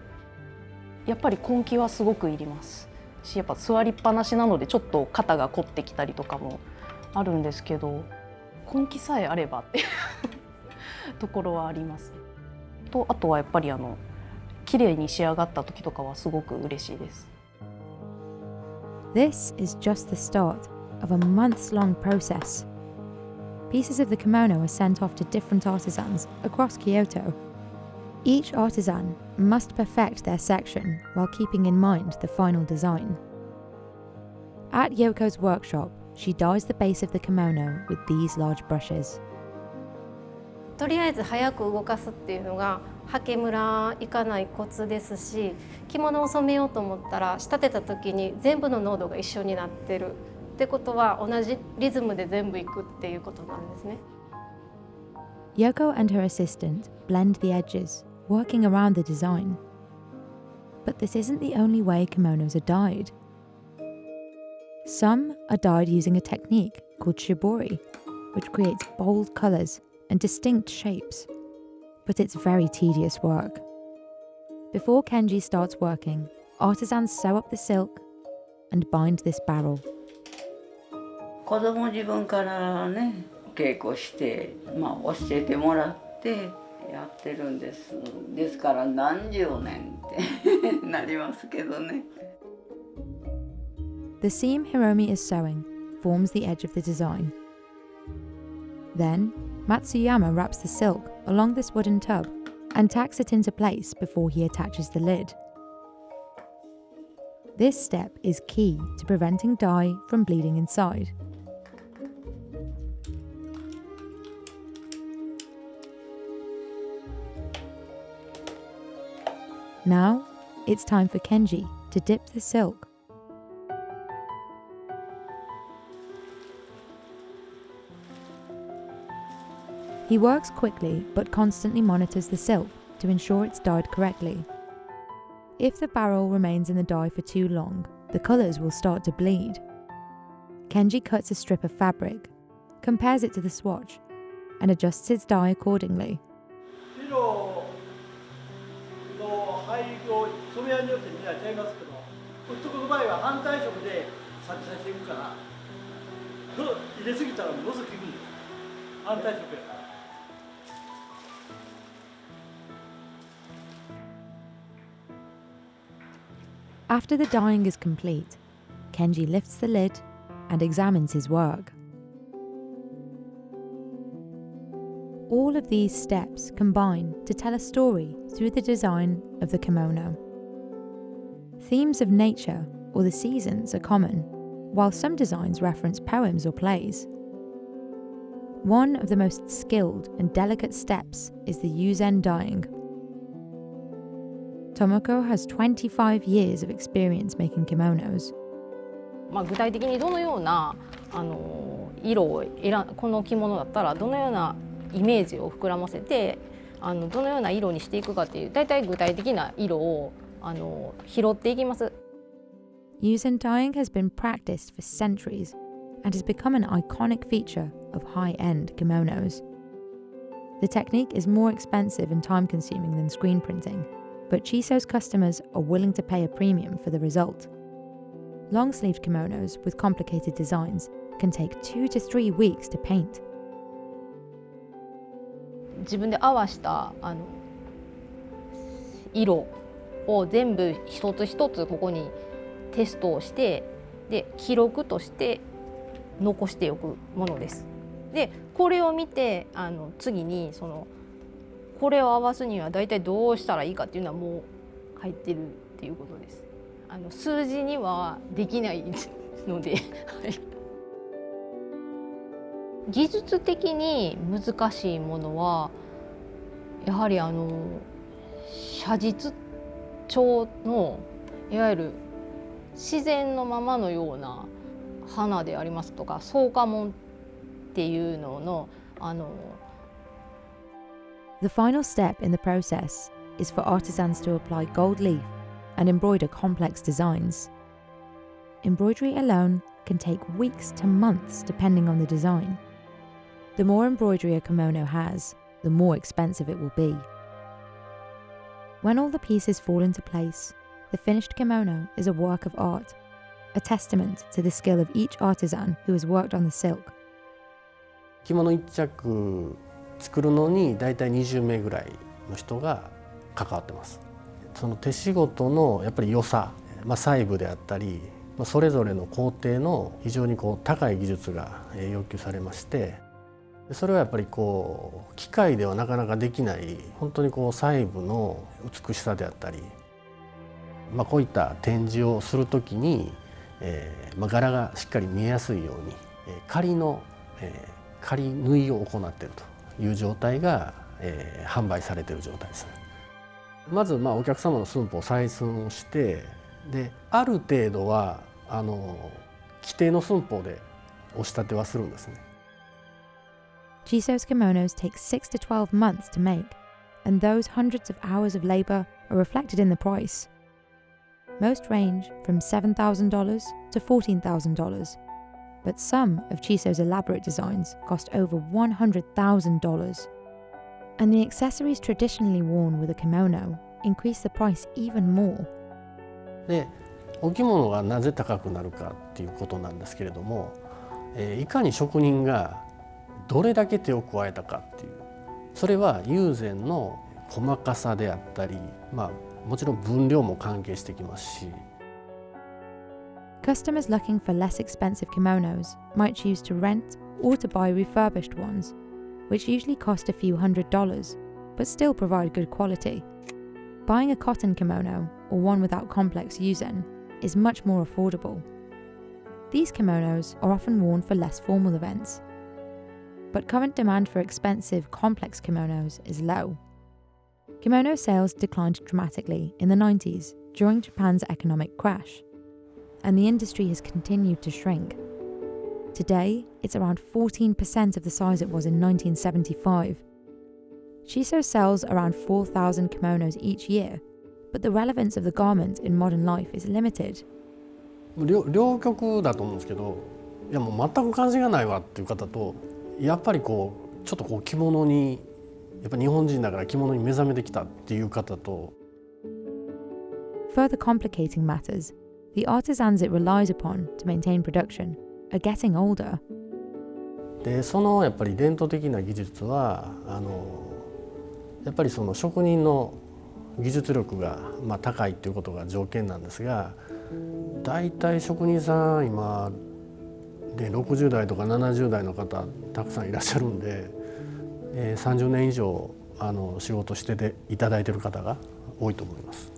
やっぱり根気はすごくいりますし、やっぱ座りっぱなしなのでちょっと肩が凝ってきたりとかもあるんですけど、根気さえあればっていうところはあります。とあとはやっぱり綺麗に仕上がった時とかはすごく嬉しいです。This is just the start of a months-long process. Pieces of the kimono are sent off to different artisans across Kyoto. Each artisan must perfect their section while keeping in mind the final design. At Yoko's workshop, she dyes the base of the kimono with these large brushes. とりあえず早く動かすっていうのがはけむらいかないコツですし、着物を染めようと思ったら仕立てた時に全部の濃度が一緒になってるってことは同じリズムで全部いくっていうことなんですね。Yoko and her assistant blend the edges, working around the design. But this isn't the only way kimonos are dyed. Some are dyed using a technique called shibori, which creates bold colours and distinct shapes. But it's very tedious work. Before Kenji starts working, artisans sew up the silk and bind this barrel. 子供自分からね、稽古して、教えてもらってやってるんです。ですから何十年ってなりますけどね。The seam Hiromi is sewing forms the edge of the design. Then, Matsuyama wraps the silk along this wooden tub and tacks it into place before he attaches the lid. This step is key to preventing dye from bleeding inside. Now, it's time for Kenji to dip the silk. He works quickly but constantly monitors the silk to ensure it's dyed correctly. If the barrel remains in the dye for too long, the colours will start to bleed. Kenji cuts a strip of fabric, compares it to the swatch, and adjusts its dye accordingly. 染め屋によってみんな違いますけど、男の場合は反対色で先させていくから、入れすぎたらものすごく効くんです。反対色やから。After the dyeing is complete, Kenji lifts the lid and examines his work. All of these steps combine to tell a story through the design of the kimono. Themes of nature or the seasons are common, while some designs reference poems or plays. One of the most skilled and delicate steps is the yuzen dyeing. Tomoko has 25 years of experience making kimonos. 具体的にどのような色をこの着物だったらどのようなイメージを膨らませてどのような色にしていくかっていうだいたい具体的な色を拾っていきます。Yuzen dyeing has been practiced for centuries and has become an iconic feature of high-end kimonos. The technique is more expensive and time-consuming than screen printing, but Chiso's customers are willing to pay a premium for the result. Long-sleeved kimonos with complicated designs can take 2 to 3 weeks to paint. 自分で合わせた色を全部一つ一つここにテストをしてで記録として残しておくものです。でこれを見て次にこれを合わすにはだいたいどうしたらいいかっていうのはもう入ってるっていうことです。数字にはできないので技術的に難しいものはやはり写実調のいわゆる自然のままのような花でありますとか草加紋っていうののThe final step in the process is for artisans to apply gold leaf and embroider complex designs. Embroidery alone can take weeks to months depending on the design. The more embroidery a kimono has, the more expensive it will be. When all the pieces fall into place, the finished kimono is a work of art, a testament to the skill of each artisan who has worked on the silk. 着物1着作るのにだいたい20名ぐらいの人が関わってます。その手仕事のやっぱり良さ、細部であったり、それぞれの工程の非常に高い技術が要求されまして、それはやっぱり機械ではなかなかできない本当に細部の美しさであったり、こういった展示をするときに、柄がしっかり見えやすいように仮縫いを行っているという状態が、販売されている状態ですね。まずお客様の寸法を採寸をしてである程度は規定の寸法でお仕立てはするんですね。Chiso's kimonos take 6 to 12 months to make, and those hundreds of hours of labor are reflected in the price. Most range from $7,000 to $14,000, but some of Chiso's elaborate designs cost over $100,000. And the accessories traditionally worn with a kimono increase the price even more. で、お着物がなぜ高くなるかっていうことなんですけれども、いかに職人がどれだけ手を加えたかっていう、それは友禅の細かさであったり、もちろん分量も関係してきますし。Customers looking for less expensive kimonos might choose to rent or to buy refurbished ones, which usually cost a few $100s, but still provide good quality. Buying a cotton kimono, or one without complex yuzen, is much more affordable. These kimonos are often worn for less formal events. But current demand for expensive, complex kimonos is low. Kimono sales declined dramatically in the 90s during Japan's economic crash, and the industry has continued to shrink. Today, it's around 14% of the size it was in 1975. Chiso sells around 4,000 kimonos each year, but the relevance of the garment in modern life is limited. 両極だと思うんですけど、いやもう全く関心がないわっていう方と、やっぱりちょっと着物にやっぱ日本人だから着物に目覚めてきたっていう方と。Further complicating matters, the artisans it relies upon to maintain production are getting older. で、やっぱり伝統的な技術はやっぱり職人の技術力が高いっていうことが条件なんですが、だいたい職人さん今で60代とか70代の方たくさんいらっしゃるんで、30年以上仕事していただいている方が多いと思います。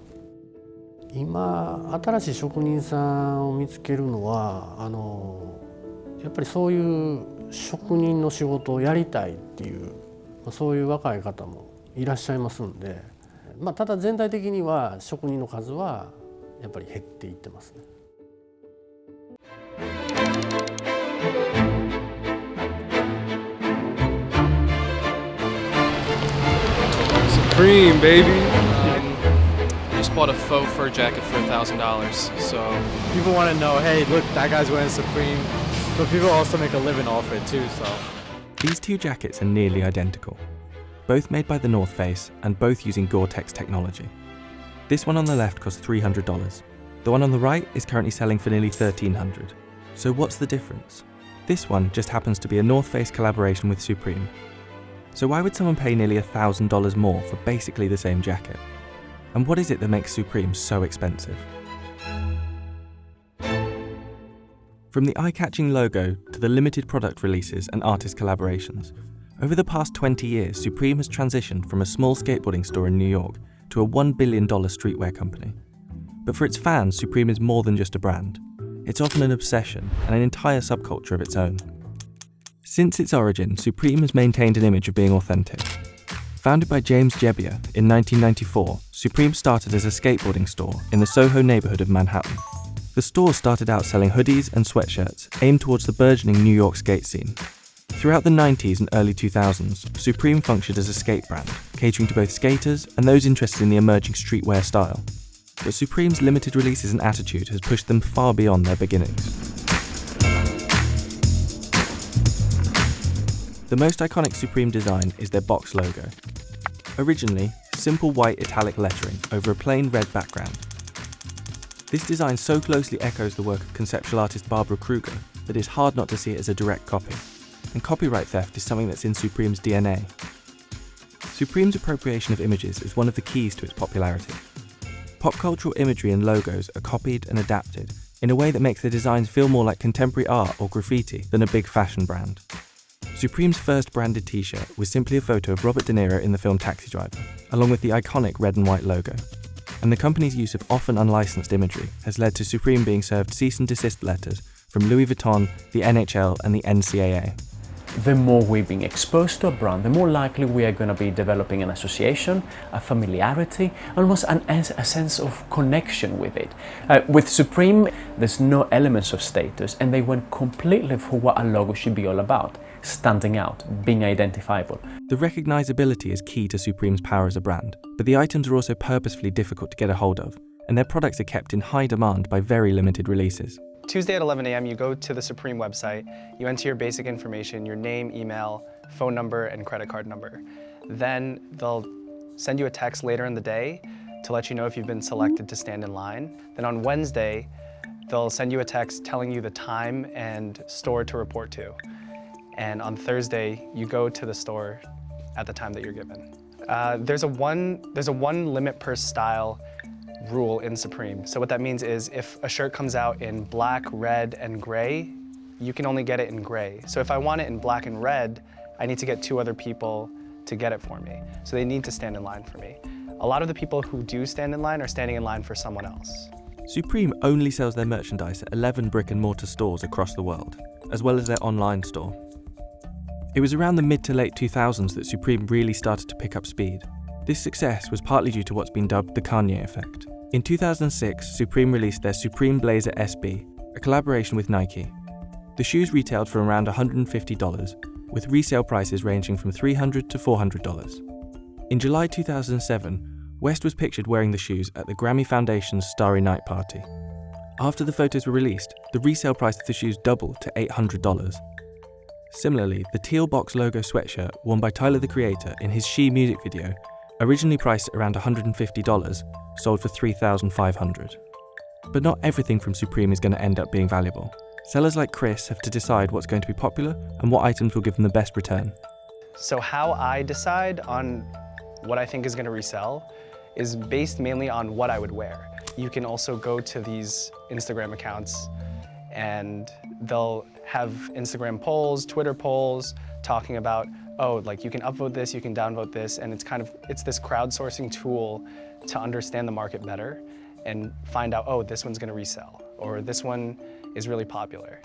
今新しい職人さんを見つけるのはやっぱりそういう職人の仕事をやりたいっていう、そういう若い方もいらっしゃいますんで、ただ全体的には職人の数はやっぱり減っていってますね。Supreme, baby. I just bought a faux fur jacket for $1,000. So people want to know, hey, look, that guy's wearing Supreme. But people also make a living off it too, so. These two jackets are nearly identical, both made by the North Face and both using Gore-Tex technology. This one on the left costs $300. The one on the right is currently selling for nearly $1,300. So what's the difference? This one just happens to be a North Face collaboration with Supreme. So why would someone pay nearly $1,000 more for basically the same jacket? And what is it that makes Supreme so expensive? From the eye-catching logo to the limited product releases and artist collaborations, over the past 20 years, Supreme has transitioned from a small skateboarding store in New York to a $1 billion streetwear company. But for its fans, Supreme is more than just a brand. It's often an obsession and an entire subculture of its own. Since its origin, Supreme has maintained an image of being authentic. Founded by James Jebbia in 1994, Supreme started as a skateboarding store in the Soho neighborhood of Manhattan. The store started out selling hoodies and sweatshirts aimed towards the burgeoning New York skate scene. Throughout the 90s and early 2000s, Supreme functioned as a skate brand, catering to both skaters and those interested in the emerging streetwear style. But Supreme's limited releases and attitude has pushed them far beyond their beginnings. The most iconic Supreme design is their box logo. Originally, simple white italic lettering over a plain red background. This design so closely echoes the work of conceptual artist Barbara Kruger that it's hard not to see it as a direct copy. And copyright theft is something that's in Supreme's DNA. Supreme's appropriation of images is one of the keys to its popularity. Pop cultural imagery and logos are copied and adapted in a way that makes their designs feel more like contemporary art or graffiti than a big fashion brand. Supreme's first branded t-shirt was simply a photo of Robert De Niro in the film Taxi Driver, along with the iconic red and white logo. And the company's use of often unlicensed imagery has led to Supreme being served cease and desist letters from Louis Vuitton, the NHL and the NCAA. The more we've been exposed to a brand, the more likely we are going to be developing an association, a familiarity, almost a sense of connection with it. With Supreme, there's no elements of status, and they went completely for what a logo should be all about. Standing out, being identifiable. The recognizability is key to Supreme's power as a brand, but the items are also purposefully difficult to get a hold of, and their products are kept in high demand by very limited releases. Tuesday at 11 a.m. you go to the Supreme website, you enter your basic information, your name, email, phone number, and credit card number. Then they'll send you a text later in the day to let you know if you've been selected to stand in line. Then on Wednesday, they'll send you a text telling you the time and store to report to. And on Thursday, you go to the store at the time that you're given. There's a one limit per style rule in Supreme. So what that means is if a shirt comes out in black, red, and gray, you can only get it in gray. So if I want it in black and red, I need to get 2 other people to get it for me. So they need to stand in line for me. A lot of the people who do stand in line are standing in line for someone else. Supreme only sells their merchandise at 11 brick and mortar stores across the world, as well as their online store. It was around the mid to late 2000s that Supreme really started to pick up speed. This success was partly due to what's been dubbed the Kanye effect. In 2006, Supreme released their Supreme Blazer SB, a collaboration with Nike. The shoes retailed for around $150, with resale prices ranging from $300 to $400. In July 2007, West was pictured wearing the shoes at the Grammy Foundation's Starry Night party. After the photos were released, the resale price of the shoes doubled to $800. Similarly, the teal box logo sweatshirt worn by Tyler the Creator in his She music video, originally priced around $150, sold for $3,500. But not everything from Supreme is going to end up being valuable. Sellers like Chris have to decide what's going to be popular and what items will give them the best return. So how I decide on what I think is going to resell is based mainly on what I would wear. You can also go to these Instagram accounts and they'll have Instagram polls, Twitter polls, talking about, oh, like you can upvote this, you can downvote this, and it's this crowdsourcing tool to understand the market better and find out, oh, this one's gonna resell, or this one is really popular.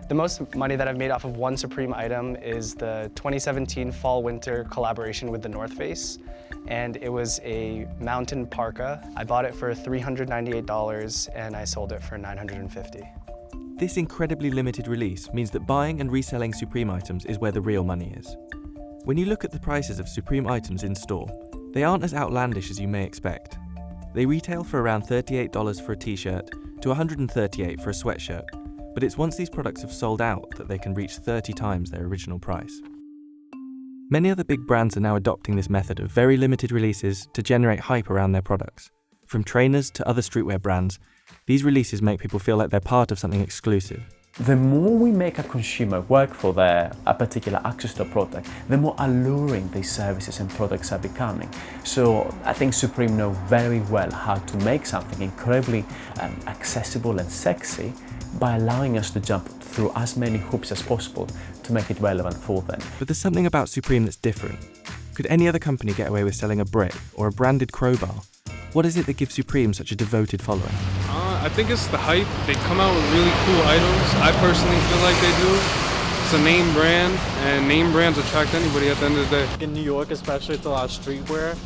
The most money that I've made off of one Supreme item is the 2017 Fall-Winter collaboration with the North Face, and it was a mountain parka. I bought it for $398 and I sold it for $950. This incredibly limited release means that buying and reselling Supreme items is where the real money is. When you look at the prices of Supreme items in store, they aren't as outlandish as you may expect. They retail for around $38 for a t-shirt to $138 for a sweatshirt, but it's once these products have sold out that they can reach 30 times their original price. Many other big brands are now adopting this method of very limited releases to generate hype around their products. From trainers to other streetwear brands, these releases make people feel like they're part of something exclusive. The more we make a consumer work for a particular access to a product, the more alluring these services and products are becoming. So I think Supreme know very well how to make something incredibly accessible and sexy by allowing us to jump through as many hoops as possible to make it relevant for them. But there's something about Supreme that's different. Could any other company get away with selling a brick or a branded crowbar? What is it that gives Supreme such a devoted following? I think it's the hype. They come out with really cool items. I personally feel like they do. It's a name brand, and name brands attract anybody at the end of the day. In New York especially, it's a lot of streetwear.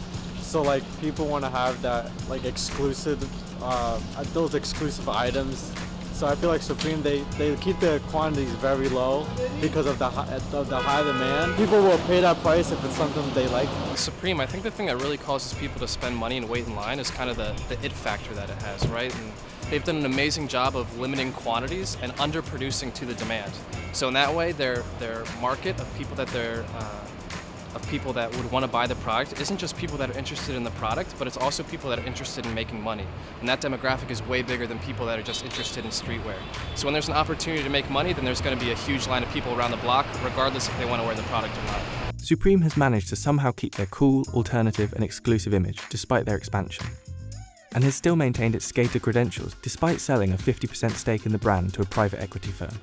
So like people want to have that like exclusive, those exclusive items. So I feel like Supreme, they keep their quantities very low because of the high demand. People will pay that price if it's something they like. Supreme, I think the thing that really causes people to spend money and wait in line is kind of the it factor that it has, right? And they've done an amazing job of limiting quantities and underproducing to the demand. So in that way, their market of people that would want to buy the product isn't just people that are interested in the product, but it's also people that are interested in making money. And that demographic is way bigger than people that are just interested in streetwear. So when there's an opportunity to make money, then there's going to be a huge line of people around the block, regardless if they want to wear the product or not. Supreme has managed to somehow keep their cool, alternative and exclusive image despite their expansion, and has still maintained its skater credentials despite selling a 50% stake in the brand to a private equity firm.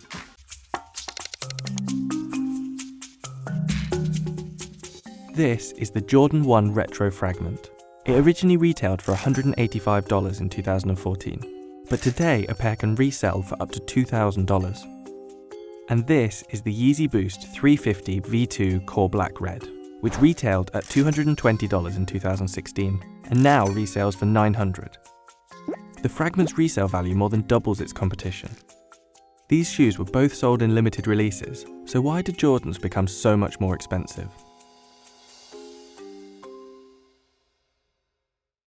This is the Jordan 1 Retro Fragment. It originally retailed for $185 in 2014, but today a pair can resell for up to $2,000. And this is the Yeezy Boost 350 V2 Core Black Red, which retailed at $220 in 2016 and now resells for $900. The Fragment's resale value more than doubles its competition. These shoes were both sold in limited releases, so why did Jordans become so much more expensive?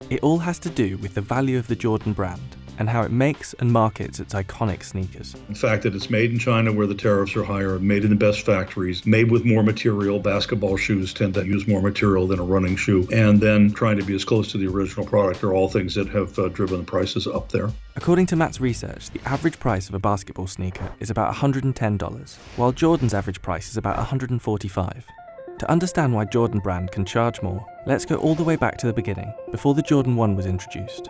It all has to do with the value of the Jordan brand and how it makes and markets its iconic sneakers. The fact that it's made in China where the tariffs are higher, made in the best factories, made with more material. Basketball shoes tend to use more material than a running shoe. And then trying to be as close to the original product are all things that have driven the prices up there. According to Matt's research, the average price of a basketball sneaker is about $110, while Jordan's average price is about $145. To understand why Jordan brand can charge more, let's go all the way back to the beginning, before the Jordan 1 was introduced.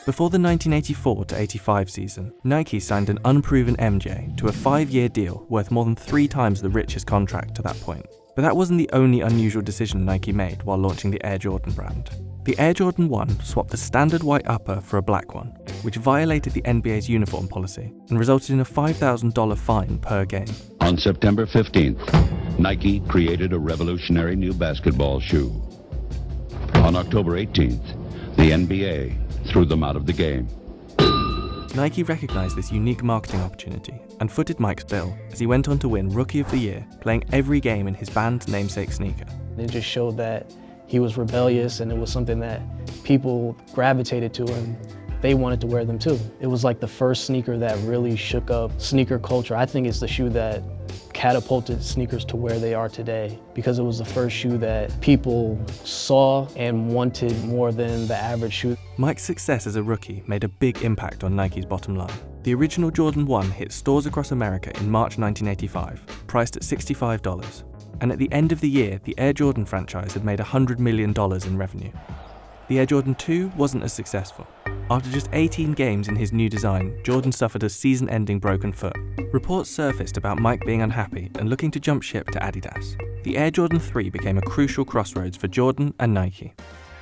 Before the 1984-85 season, Nike signed an unproven MJ to a 5-year deal worth more than 3 times the richest contract to that point. But that wasn't the only unusual decision Nike made while launching the Air Jordan brand. The Air Jordan 1 swapped the standard white upper for a black one, which violated the NBA's uniform policy and resulted in a $5,000 fine per game. On September 15th, Nike created a revolutionary new basketball shoe. On October 18th, the NBA threw them out of the game. Nike recognized this unique marketing opportunity and footed Mike's bill as he went on to win Rookie of the Year, playing every game in his band's namesake sneaker. It just showed that he was rebellious and it was something that people gravitated to and they wanted to wear them too. It was like the first sneaker that really shook up sneaker culture. I think it's the shoe that catapulted sneakers to where they are today because it was the first shoe that people saw and wanted more than the average shoe. Mike's success as a rookie made a big impact on Nike's bottom line. The original Jordan 1 hit stores across America in March 1985, priced at $65. And at the end of the year, the Air Jordan franchise had made $100 million in revenue. The Air Jordan 2 wasn't as successful. After just 18 games in his new design, Jordan suffered a season-ending broken foot. Reports surfaced about Mike being unhappy and looking to jump ship to Adidas. The Air Jordan 3 became a crucial crossroads for Jordan and Nike.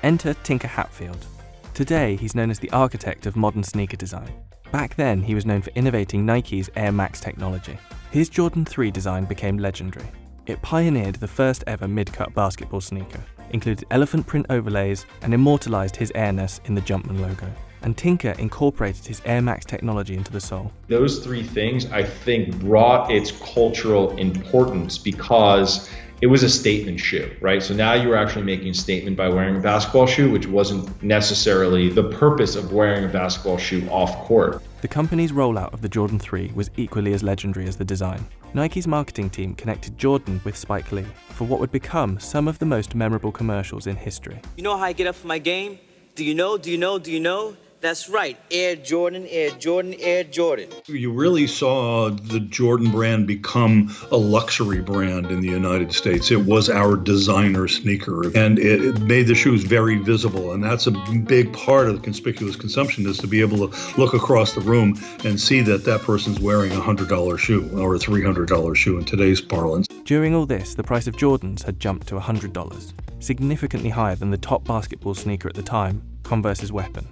Enter Tinker Hatfield. Today, he's known as the architect of modern sneaker design. Back then, he was known for innovating Nike's Air Max technology. His Jordan 3 design became legendary. It pioneered the first ever mid-cut basketball sneaker, included elephant print overlays, and immortalized his airness in the Jumpman logo. And Tinker incorporated his Air Max technology into the sole. Those three things, I think, brought its cultural importance because it was a statement shoe, right? So now you were actually making a statement by wearing a basketball shoe, which wasn't necessarily the purpose of wearing a basketball shoe off court. The company's rollout of the Jordan 3 was equally as legendary as the design. Nike's marketing team connected Jordan with Spike Lee for what would become some of the most memorable commercials in history. You know how I get up for my game? Do you know? That's right, Air Jordan, Air Jordan, Air Jordan. You really saw the Jordan brand become a luxury brand in the United States. It was our designer sneaker, and it made the shoes very visible. And that's a big part of the conspicuous consumption, is to be able to look across the room and see that that person's wearing a $100 shoe or a $300 shoe in today's parlance. During all this, the price of Jordans had jumped to $100, significantly higher than the top basketball sneaker at the time, Converse's Weapon.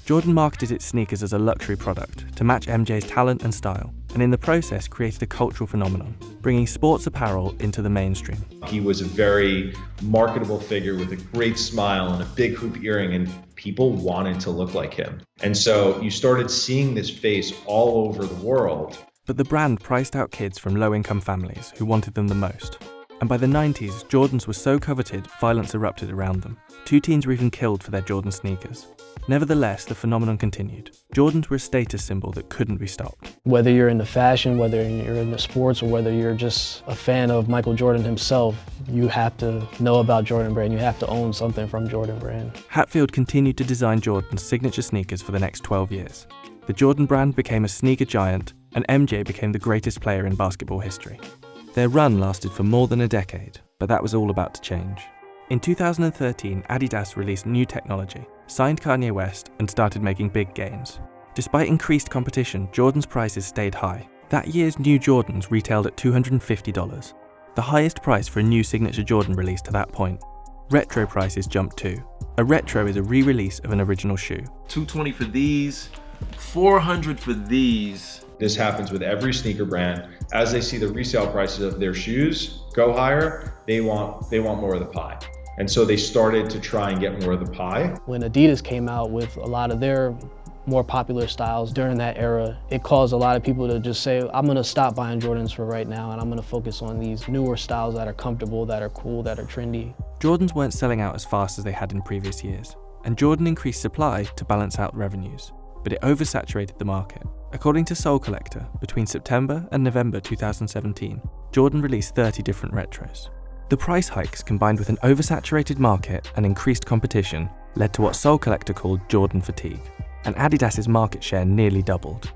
Jordan marketed its sneakers as a luxury product to match MJ's talent and style, and in the process created a cultural phenomenon, bringing sports apparel into the mainstream. He was a very marketable figure with a great smile and a big hoop earring, and people wanted to look like him. And so you started seeing this face all over the world. But the brand priced out kids from low-income families who wanted them the most. And by the 90s, Jordans were so coveted, violence erupted around them. 2 teens were even killed for their Jordan sneakers. Nevertheless, the phenomenon continued. Jordans were a status symbol that couldn't be stopped. Whether you're into fashion, whether you're into sports, or whether you're just a fan of Michael Jordan himself, you have to know about Jordan Brand. You have to own something from Jordan Brand. Hatfield continued to design Jordan's signature sneakers for the next 12 years. The Jordan brand became a sneaker giant, and MJ became the greatest player in basketball history. Their run lasted for more than a decade, but that was all about to change. In 2013, Adidas released new technology, signed Kanye West, and started making big gains. Despite increased competition, Jordan's prices stayed high. That year's new Jordans retailed at $250, the highest price for a new signature Jordan release to that point. Retro prices jumped too. A retro is a re-release of an original shoe. $220 for these, $400 for these. This happens with every sneaker brand. As they see the resale prices of their shoes go higher, they want more of the pie. And so they started to try and get more of the pie. When Adidas came out with a lot of their more popular styles during that era, it caused a lot of people to just say, I'm gonna stop buying Jordans for right now, and I'm gonna focus on these newer styles that are comfortable, that are cool, that are trendy. Jordans weren't selling out as fast as they had in previous years, and Jordan increased supply to balance out revenues, but it oversaturated the market. According to Soul Collector, between September and November 2017, Jordan released 30 different retros. The price hikes, combined with an oversaturated market and increased competition, led to what Soul Collector called Jordan fatigue, and Adidas's market share nearly doubled.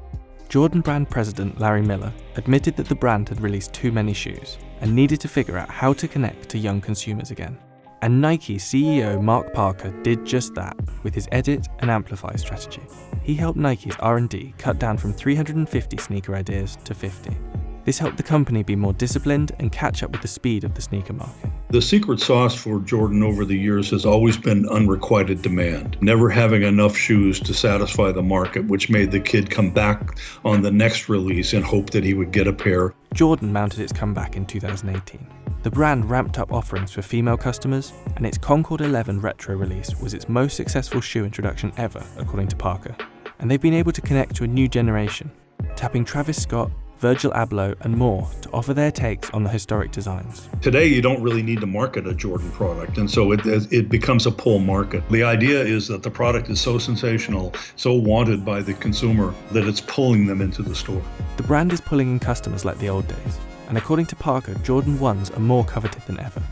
Jordan brand president Larry Miller admitted that the brand had released too many shoes and needed to figure out how to connect to young consumers again. And Nike CEO Mark Parker did just that with his edit and amplify strategy. He helped Nike's R&D cut down from 350 sneaker ideas to 50. This helped the company be more disciplined and catch up with the speed of the sneaker market. The secret sauce for Jordan over the years has always been unrequited demand, never having enough shoes to satisfy the market, which made the kid come back on the next release and hope that he would get a pair. Jordan mounted its comeback in 2018. The brand ramped up offerings for female customers, and its Concord 11 retro release was its most successful shoe introduction ever, according to Parker. And they've been able to connect to a new generation, tapping Travis Scott, Virgil Abloh, and more to offer their takes on the historic designs. Today, you don't really need to market a Jordan product, and so it becomes a pull market. The idea is that the product is so sensational, so wanted by the consumer, that it's pulling them into the store. The brand is pulling in customers like the old days, and according to Parker, Jordan 1s are more coveted than ever.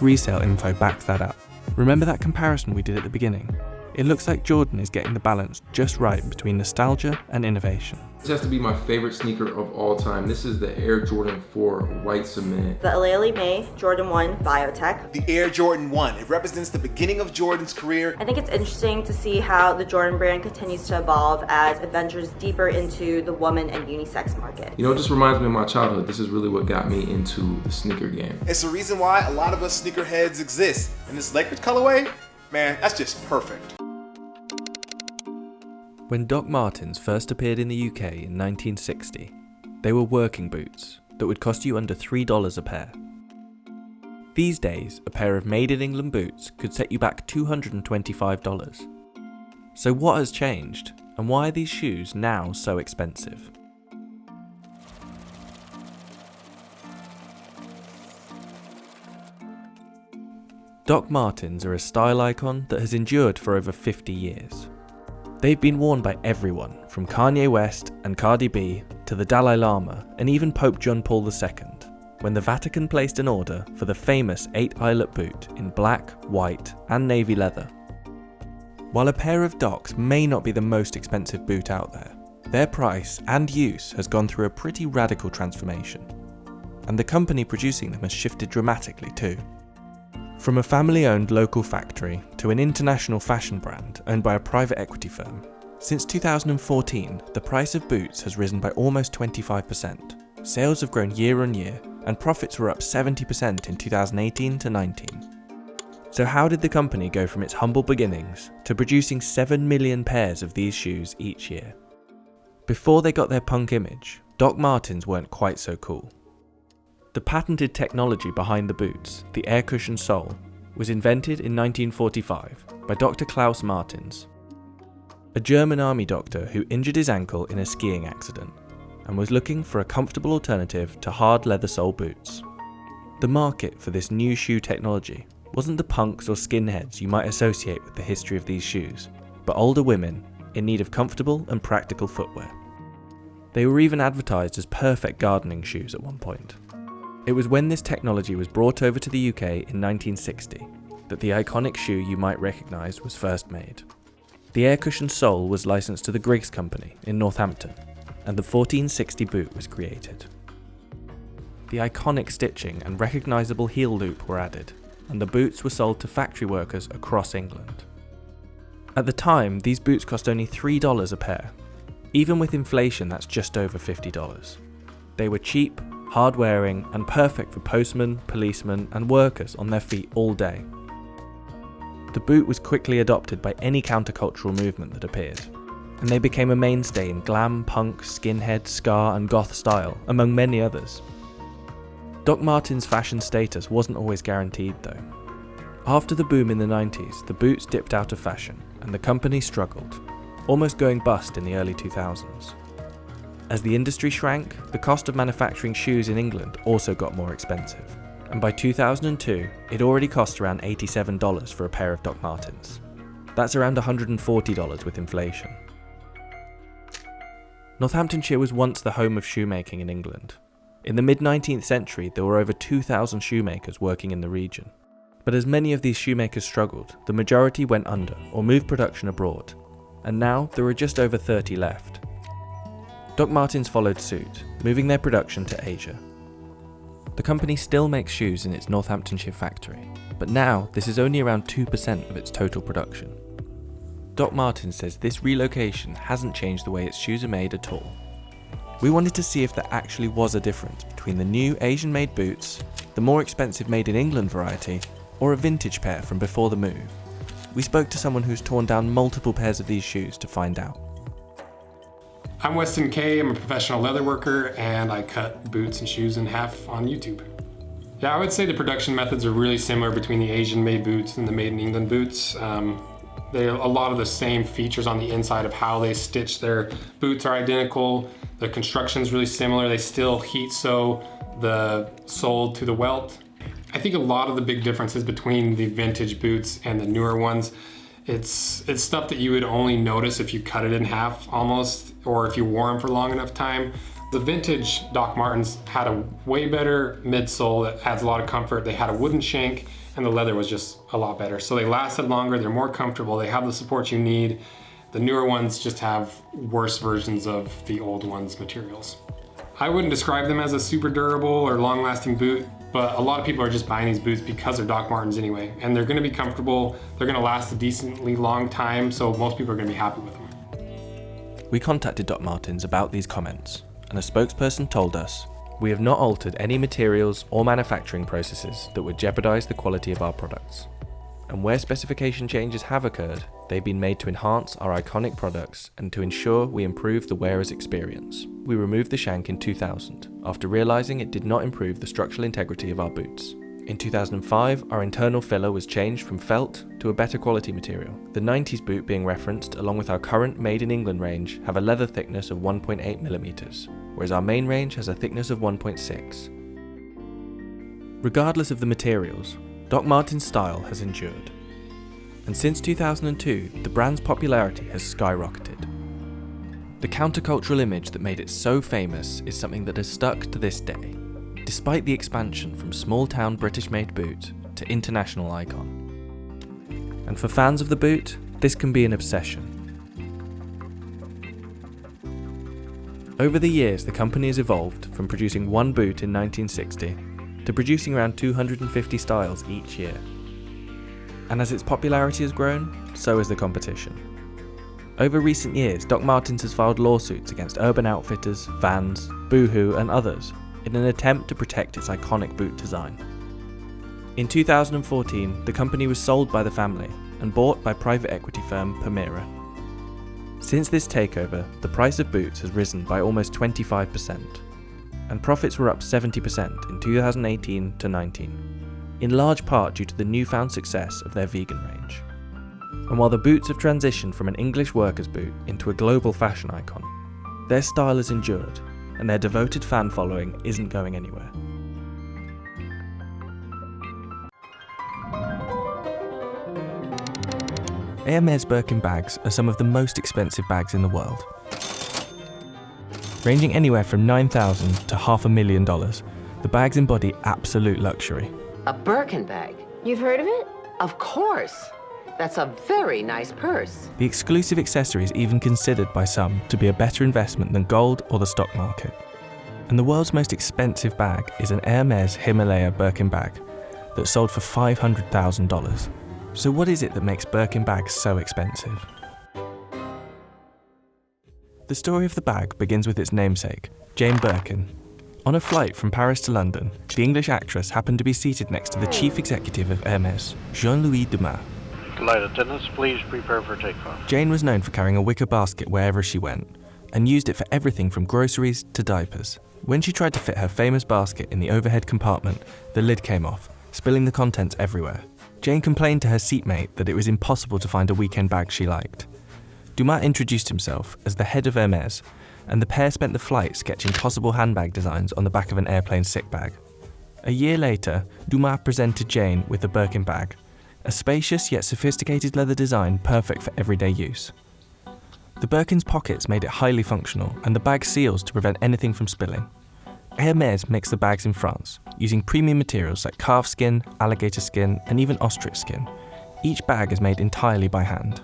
Resale info backs that up. Remember that comparison we did at the beginning? It looks like Jordan is getting the balance just right between nostalgia and innovation. This has to be my favorite sneaker of all time. This is the Air Jordan 4 white cement. The Aleli May Jordan 1 Biotech. The Air Jordan 1. It represents the beginning of Jordan's career. I think it's interesting to see how the Jordan brand continues to evolve as it ventures deeper into the woman and unisex market. You know, it just reminds me of my childhood. This is really what got me into the sneaker game. It's the reason why a lot of us sneakerheads exist. And this Lakers colorway, man, that's just perfect. When Doc Martens first appeared in the UK in 1960, They were working boots that would cost you under $3 a pair. These days, a pair of made in England boots could set you back $225. So what has changed, and why are these shoes now so expensive? Doc Martens are a style icon that has endured for over 50 years. They've been worn by everyone, from Kanye West and Cardi B to the Dalai Lama and even Pope John Paul II, when the Vatican placed an order for the famous 8-eyelet boot in black, white and navy leather. While a pair of Docs may not be the most expensive boot out there, their price and use has gone through a pretty radical transformation, and the company producing them has shifted dramatically too. From a family-owned local factory to an international fashion brand owned by a private equity firm, since 2014 the price of boots has risen by almost 25%, sales have grown year on year, and profits were up 70% in 2018 to 19. So how did the company go from its humble beginnings to producing 7 million pairs of these shoes each year? Before they got their punk image, Doc Martens weren't quite so cool. The patented technology behind the boots, the air cushion sole, was invented in 1945 by Dr. Klaus Martens, a German army doctor who injured his ankle in a skiing accident and was looking for a comfortable alternative to hard leather sole boots. The market for this new shoe technology wasn't the punks or skinheads you might associate with the history of these shoes, but older women in need of comfortable and practical footwear. They were even advertised as perfect gardening shoes at one point. It was when this technology was brought over to the UK in 1960 that the iconic shoe you might recognise was first made. The air cushion sole was licensed to the Griggs Company in Northampton, and the 1460 boot was created. The iconic stitching and recognisable heel loop were added, and the boots were sold to factory workers across England. At the time, these boots cost only $3 a pair. Even with inflation, that's just over $50. They were cheap, hard-wearing, and perfect for postmen, policemen, and workers on their feet all day. The boot was quickly adopted by any countercultural movement that appeared, and they became a mainstay in glam, punk, skinhead, ska, and goth style, among many others. Doc Martens' fashion status wasn't always guaranteed though. After the boom in the 90s, the boots dipped out of fashion, and the company struggled, almost going bust in the early 2000s. As the industry shrank, the cost of manufacturing shoes in England also got more expensive, and by 2002, it already cost around $87 for a pair of Doc Martens. That's around $140 with inflation. Northamptonshire was once the home of shoemaking in England. In the mid-19th century, there were over 2,000 shoemakers working in the region. But as many of these shoemakers struggled, the majority went under or moved production abroad, and now there are just over 30 left. Doc Martens followed suit, moving their production to Asia. The company still makes shoes in its Northamptonshire factory, but now this is only around 2% of its total production. Doc Martens says this relocation hasn't changed the way its shoes are made at all. We wanted to see if there actually was a difference between the new Asian-made boots, the more expensive made in England variety, or a vintage pair from before the move. We spoke to someone who's torn down multiple pairs of these shoes to find out. I'm Weston Kay, I'm a professional leather worker, and I cut boots and shoes in half on YouTube. Yeah, I would say the production methods are really similar between the Asian-made boots and the made-in-England boots. A lot of the same features on the inside of how they stitch their boots are identical. The construction's really similar. They still heat sew the sole to the welt. I think a lot of the big differences between the vintage boots and the newer ones, it's stuff that you would only notice if you cut it in half almost, or if you wore them for long enough time. The vintage Doc Martens had a way better midsole that adds a lot of comfort. They had a wooden shank, and the leather was just a lot better. So they lasted longer, they're more comfortable, they have the support you need. The newer ones just have worse versions of the old ones' materials. I wouldn't describe them as a super durable or long-lasting boot, but a lot of people are just buying these boots because they're Doc Martens anyway, and they're gonna be comfortable, they're gonna last a decently long time, so most people are gonna be happy with them. We contacted Doc Martens about these comments, and a spokesperson told us, "We have not altered any materials or manufacturing processes that would jeopardize the quality of our products. and where specification changes have occurred, they've been made to enhance our iconic products and to ensure we improve the wearer's experience. We removed the shank in 2000, after realising it did not improve the structural integrity of our boots. In 2005, our internal filler was changed from felt to a better quality material. The 90s boot being referenced, along with our current Made in England range, have a leather thickness of 1.8mm, whereas our main range has a thickness of 1.6. Regardless of the materials, Doc Martens' style has endured. And since 2002, the brand's popularity has skyrocketed. The countercultural image that made it so famous is something that has stuck to this day, despite the expansion from small-town British-made boot to international icon. And for fans of the boot, this can be an obsession. Over the years, the company has evolved from producing one boot in 1960 to producing around 250 styles each year. And as its popularity has grown, so has the competition. Over recent years, Doc Martens has filed lawsuits against Urban Outfitters, Vans, Boohoo and others in an attempt to protect its iconic boot design. In 2014, the company was sold by the family and bought by private equity firm Permira. Since this takeover, the price of boots has risen by almost 25%, and profits were up 70% in 2018 to 19, in large part due to the newfound success of their vegan range. And while the boots have transitioned from an English worker's boot into a global fashion icon, their style has endured, and their devoted fan following isn't going anywhere. Hermes Birkin bags are some of the most expensive bags in the world. Ranging anywhere from $9,000 to $500,000, the bags embody absolute luxury. A Birkin bag? You've heard of it? Of course. That's a very nice purse. The exclusive accessory is even considered by some to be a better investment than gold or the stock market. And the world's most expensive bag is an Hermes Himalaya Birkin bag that sold for $500,000. So what is it that makes Birkin bags so expensive? The story of the bag begins with its namesake, Jane Birkin. On a flight from Paris to London, the English actress happened to be seated next to the chief executive of Hermes, Jean-Louis Dumas. Flight attendants, please prepare for takeoff. Jane was known for carrying a wicker basket wherever she went, and used it for everything from groceries to diapers. When she tried to fit her famous basket in the overhead compartment, the lid came off, spilling the contents everywhere. Jane complained to her seatmate that it was impossible to find a weekend bag she liked. Dumas introduced himself as the head of Hermes, and the pair spent the flight sketching possible handbag designs on the back of an airplane sick bag. A year later, Dumas presented Jane with the Birkin bag, a spacious yet sophisticated leather design perfect for everyday use. The Birkin's pockets made it highly functional, and the bag's seals to prevent anything from spilling. Hermes makes the bags in France, using premium materials like calf skin, alligator skin, and even ostrich skin. Each bag is made entirely by hand.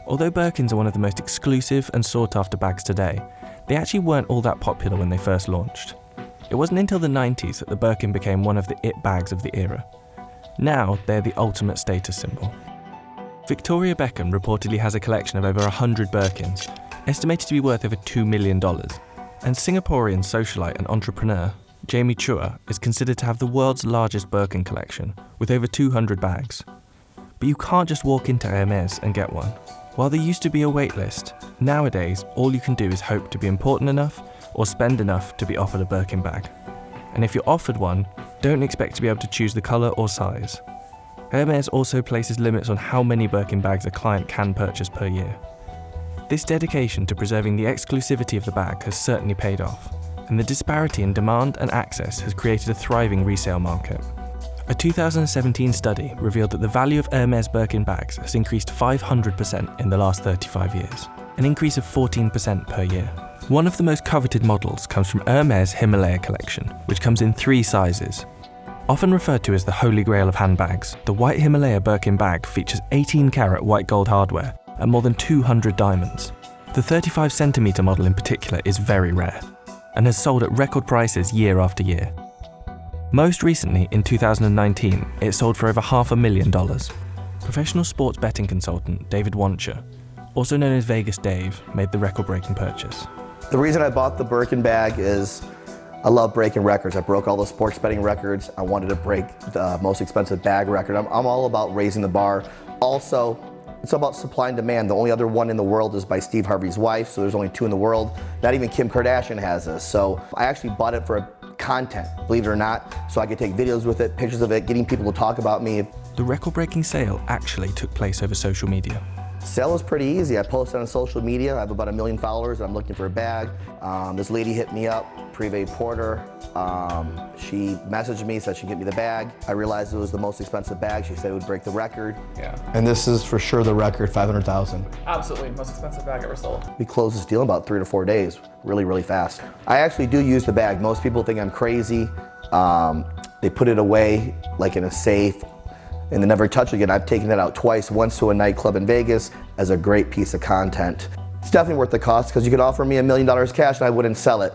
Although Birkins are one of the most exclusive and sought-after bags today, they actually weren't all that popular when they first launched. It wasn't until the 90s that the Birkin became one of the it bags of the era. Now, they're the ultimate status symbol. Victoria Beckham reportedly has a collection of over 100 Birkins, estimated to be worth over $2 million. And Singaporean socialite and entrepreneur, Jamie Chua, is considered to have the world's largest Birkin collection, with over 200 bags. But you can't just walk into Hermes and get one. While there used to be a wait list, nowadays all you can do is hope to be important enough or spend enough to be offered a Birkin bag. And if you're offered one, don't expect to be able to choose the colour or size. Hermes also places limits on how many Birkin bags a client can purchase per year. This dedication to preserving the exclusivity of the bag has certainly paid off, and the disparity in demand and access has created a thriving resale market. A 2017 study revealed that the value of Hermes Birkin bags has increased 500% in the last 35 years, an increase of 14% per year. One of the most coveted models comes from Hermes Himalaya collection, which comes in 3 sizes. Often referred to as the holy grail of handbags, the white Himalaya Birkin bag features 18-carat white gold hardware and more than 200 diamonds. The 35cm model in particular is very rare, and has sold at record prices year after year. Most recently, in 2019, it sold for over $500,000. Professional sports betting consultant David Wancher, also known as Vegas Dave, made the record-breaking purchase. The reason I bought the Birkin bag is I love breaking records. I broke all the sports betting records. I wanted to break the most expensive bag record. I'm all about raising the bar. Also, it's about supply and demand. The only other one in the world is by Steve Harvey's wife, so there's only 2 in the world. Not even Kim Kardashian has this. So I actually bought it for content, believe it or not, so I could take videos with it, pictures of it, getting people to talk about me. The record-breaking sale actually took place over social media. Sale is pretty easy. I posted on social media. I have about 1 million followers. I'm looking for a bag. This lady hit me up, Privé Porter. She messaged me, said she'd get me the bag. I realized it was the most expensive bag. She said it would break the record. Yeah. And this is for sure the record, 500,000. Absolutely, most expensive bag ever sold. We closed this deal in about 3 to 4 days, really, really fast. I actually do use the bag. Most people think I'm crazy. They put it away like in a safe and they never touch it again. I've taken it out twice, once to a nightclub in Vegas as a great piece of content. It's definitely worth the cost because you could offer me $1 million cash and I wouldn't sell it.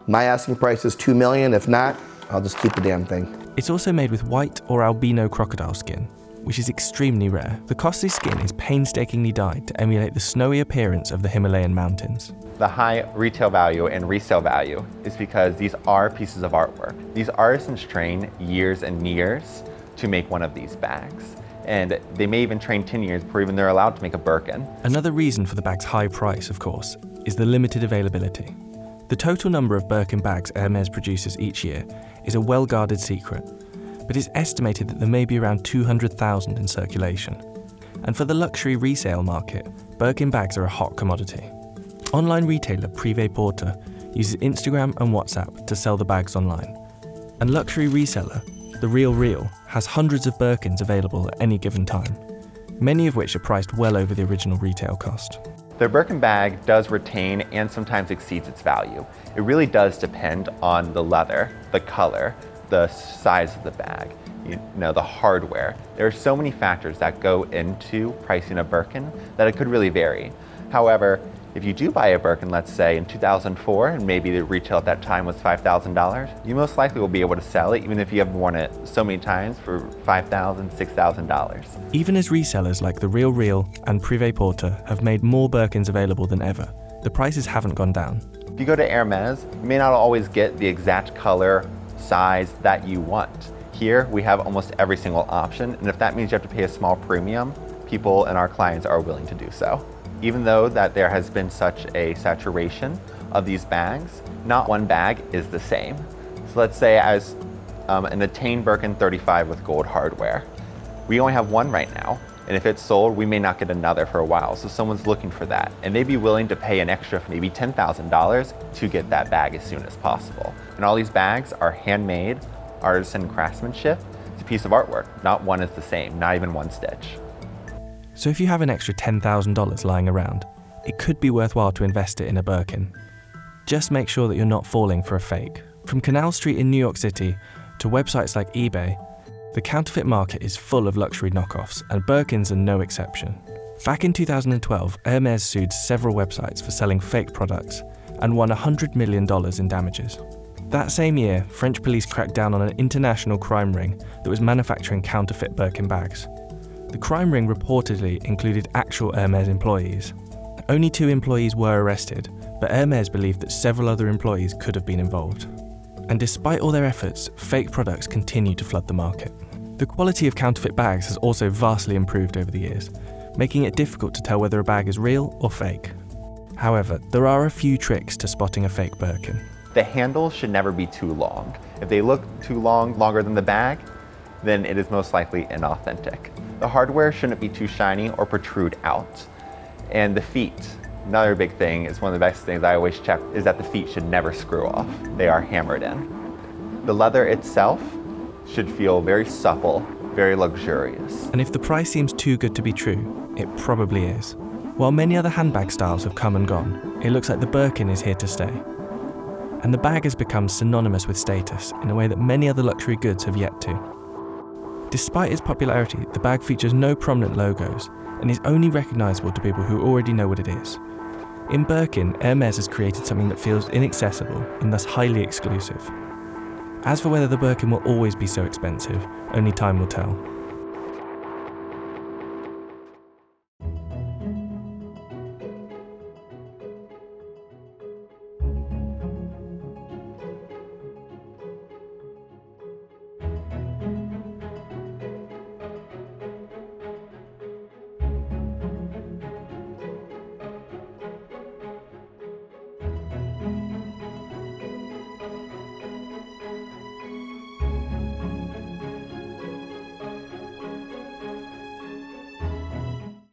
My asking price is $2 million. If not, I'll just keep the damn thing. It's also made with white or albino crocodile skin, which is extremely rare. The costly skin is painstakingly dyed to emulate the snowy appearance of the Himalayan mountains. The high retail value and resale value is because these are pieces of artwork. These artisans train years and years to make one of these bags. And they may even train 10 years before even they're allowed to make a Birkin. Another reason for the bag's high price, of course, is the limited availability. The total number of Birkin bags Hermès produces each year is a well-guarded secret, but it's estimated that there may be around 200,000 in circulation. And for the luxury resale market, Birkin bags are a hot commodity. Online retailer Privé Porter uses Instagram and WhatsApp to sell the bags online. And luxury reseller The Real has hundreds of Birkins available at any given time, many of which are priced well over the original retail cost. The Birkin bag does retain and sometimes exceeds its value. It really does depend on the leather, the color, the size of the bag, the hardware. There are so many factors that go into pricing a Birkin that it could really vary. However, if you do buy a Birkin, let's say in 2004, and maybe the retail at that time was $5,000, you most likely will be able to sell it even if you have worn it so many times for $5,000, $6,000. Even as resellers like The Real and Privé Porter have made more Birkins available than ever, the prices haven't gone down. If you go to Hermès, you may not always get the exact color, size that you want. Here, we have almost every single option, and if that means you have to pay a small premium, people and our clients are willing to do so. Even though that there has been such a saturation of these bags, not one bag is the same. So let's say as an Attain Birkin 35 with gold hardware. We only have one right now, and if it's sold, we may not get another for a while, so someone's looking for that. And they'd be willing to pay an extra maybe $10,000 to get that bag as soon as possible. And all these bags are handmade, artisan craftsmanship. It's a piece of artwork. Not one is the same, not even one stitch. So if you have an extra $10,000 lying around, it could be worthwhile to invest it in a Birkin. Just make sure that you're not falling for a fake. From Canal Street in New York City to websites like eBay, the counterfeit market is full of luxury knockoffs, and Birkins are no exception. Back in 2012, Hermès sued several websites for selling fake products and won $100 million in damages. That same year, French police cracked down on an international crime ring that was manufacturing counterfeit Birkin bags. The crime ring reportedly included actual Hermès employees. Only 2 employees were arrested, but Hermès believed that several other employees could have been involved. And despite all their efforts, fake products continue to flood the market. The quality of counterfeit bags has also vastly improved over the years, making it difficult to tell whether a bag is real or fake. However, there are a few tricks to spotting a fake Birkin. The handles should never be too long. If they look too long, longer than the bag, then it is most likely inauthentic. The hardware shouldn't be too shiny or protrude out. And the feet, another big thing, is one of the best things I always check, is that the feet should never screw off. They are hammered in. The leather itself should feel very supple, very luxurious. And if the price seems too good to be true, it probably is. While many other handbag styles have come and gone, it looks like the Birkin is here to stay. And the bag has become synonymous with status in a way that many other luxury goods have yet to. Despite its popularity, the bag features no prominent logos and is only recognisable to people who already know what it is. In Birkin, Hermès has created something that feels inaccessible and thus highly exclusive. As for whether the Birkin will always be so expensive, only time will tell.